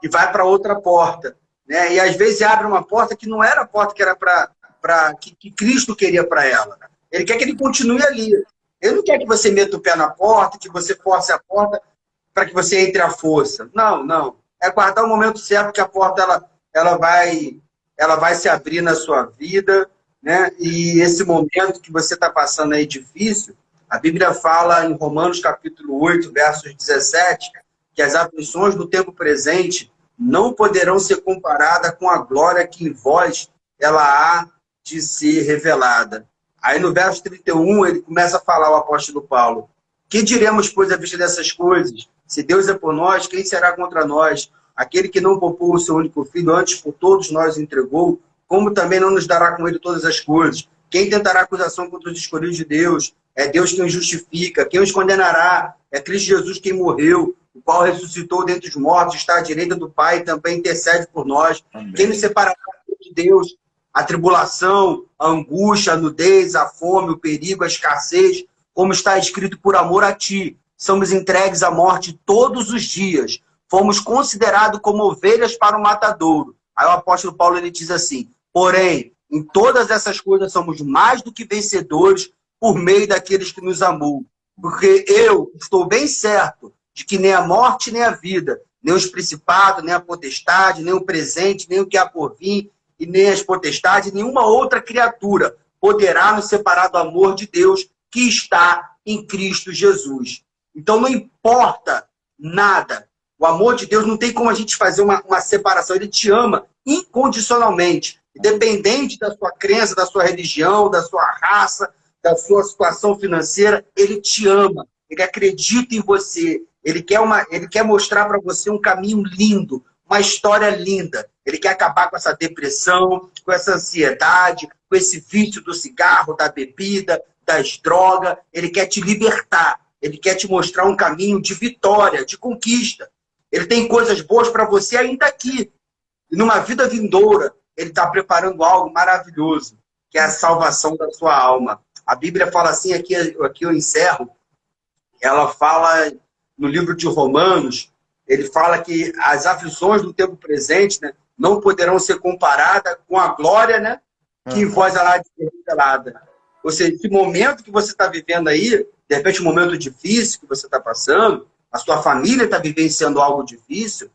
e vai para outra porta, né? E às vezes abre uma porta que não era a porta que era que Cristo queria para ela. Ele quer que ele continue ali. Ele não quer que você meta o pé na porta, que você force a porta para que você entre à força. Não, não. É guardar o momento certo que a porta ela vai se abrir na sua vida, né? E esse momento que você está passando aí difícil, a Bíblia fala em Romanos capítulo 8, versos 17, que as aflições do tempo presente não poderão ser comparadas com a glória que em vós ela há de ser revelada. Aí no verso 31, ele começa a falar, o apóstolo Paulo: que diremos, pois, à vista dessas coisas? Se Deus é por nós, quem será contra nós? aquele que não poupou o seu único filho, antes por todos nós entregou, como também não nos dará com ele todas as coisas? Quem tentará acusação contra os escolhidos de Deus? É Deus quem os justifica. Quem os condenará? É Cristo Jesus quem morreu, o qual ressuscitou dentre os mortos, está à direita do Pai e também intercede por nós. Amém. Quem nos separará de Deus? A tribulação, a angústia, a nudez, a fome, o perigo, a escassez, como está escrito, por amor a ti, somos entregues à morte todos os dias. Fomos considerados como ovelhas para o matadouro. Aí o apóstolo Paulo ele diz assim, porém, em todas essas coisas somos mais do que vencedores por meio daqueles que nos amou. Porque eu estou bem certo de que nem a morte, nem a vida, nem os principados, nem a potestade, nem o presente, nem o que há por vir, e nem as potestades, nenhuma outra criatura poderá nos separar do amor de Deus que está em Cristo Jesus. Então não importa nada. O amor de Deus não tem como a gente fazer uma separação. Ele te ama incondicionalmente. Independente da sua crença, da sua religião, da sua raça, da sua situação financeira, ele te ama. Ele acredita em você. Ele quer mostrar para você um caminho lindo, uma história linda. Ele quer acabar com essa depressão, com essa ansiedade, com esse vício do cigarro, da bebida, das drogas. Ele quer te libertar. Ele quer te mostrar um caminho de vitória, de conquista. Ele tem coisas boas para você ainda aqui. E numa vida vindoura, ele está preparando algo maravilhoso, que é a salvação da sua alma. A Bíblia fala assim, aqui eu encerro, ela fala no livro de Romanos, ele fala que as aflições do tempo presente, né, não poderão ser comparadas com a glória, né, que em vós há de ser revelada. Ou seja, esse momento que você está vivendo aí, de repente um momento difícil que você está passando, a sua família está vivenciando algo difícil,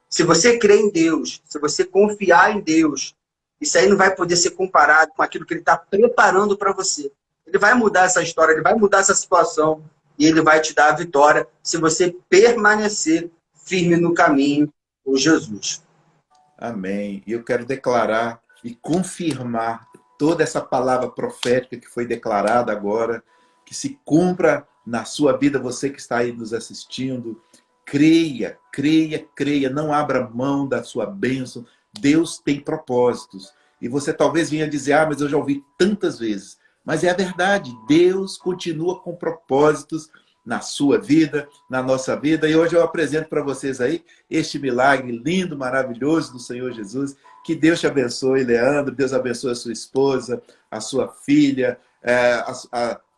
se você crer em Deus, se você confiar em Deus, isso aí não vai poder ser comparado com aquilo que Ele está preparando para você. Ele vai mudar essa história, Ele vai mudar essa situação e Ele vai te dar a vitória se você permanecer firme no caminho com Jesus. Amém. E eu quero declarar e confirmar toda essa palavra profética que foi declarada agora, que se cumpra na sua vida, você que está aí nos assistindo. Creia, creia, creia, não abra mão da sua bênção. Deus tem propósitos. E você talvez venha dizer, mas eu já ouvi tantas vezes. Mas é a verdade, Deus continua com propósitos na sua vida, na nossa vida. E hoje eu apresento para vocês aí este milagre lindo, maravilhoso do Senhor Jesus. Que Deus te abençoe, Leandro. Deus abençoe a sua esposa, a sua filha,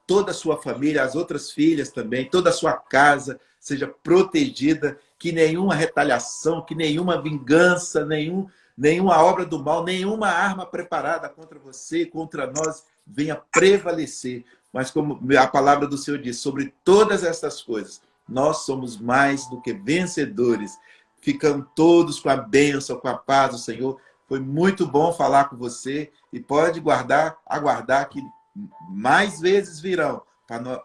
toda a sua família, as outras filhas também, toda a sua casa seja protegida, que nenhuma retaliação, que nenhuma vingança, nenhuma obra do mal, nenhuma arma preparada contra você, contra nós, venha prevalecer. Mas como a palavra do Senhor diz, sobre todas essas coisas, nós somos mais do que vencedores. Ficam todos com a bênção, com a paz do Senhor. Foi muito bom falar com você e pode aguardar que mais vezes virão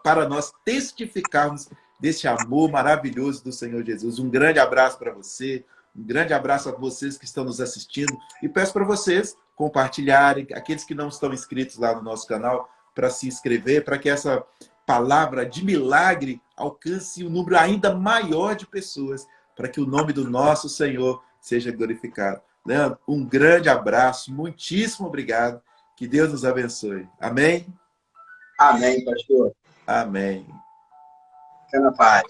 para nós testificarmos desse amor maravilhoso do Senhor Jesus. Um grande abraço para você, um grande abraço a vocês que estão nos assistindo e peço para vocês compartilharem, aqueles que não estão inscritos lá no nosso canal, para se inscrever, para que essa palavra de milagre alcance um número ainda maior de pessoas, para que o nome do nosso Senhor seja glorificado. Leandro, um grande abraço, muitíssimo obrigado, que Deus nos abençoe. Amém? Amém, pastor. Amém. Fica na paz.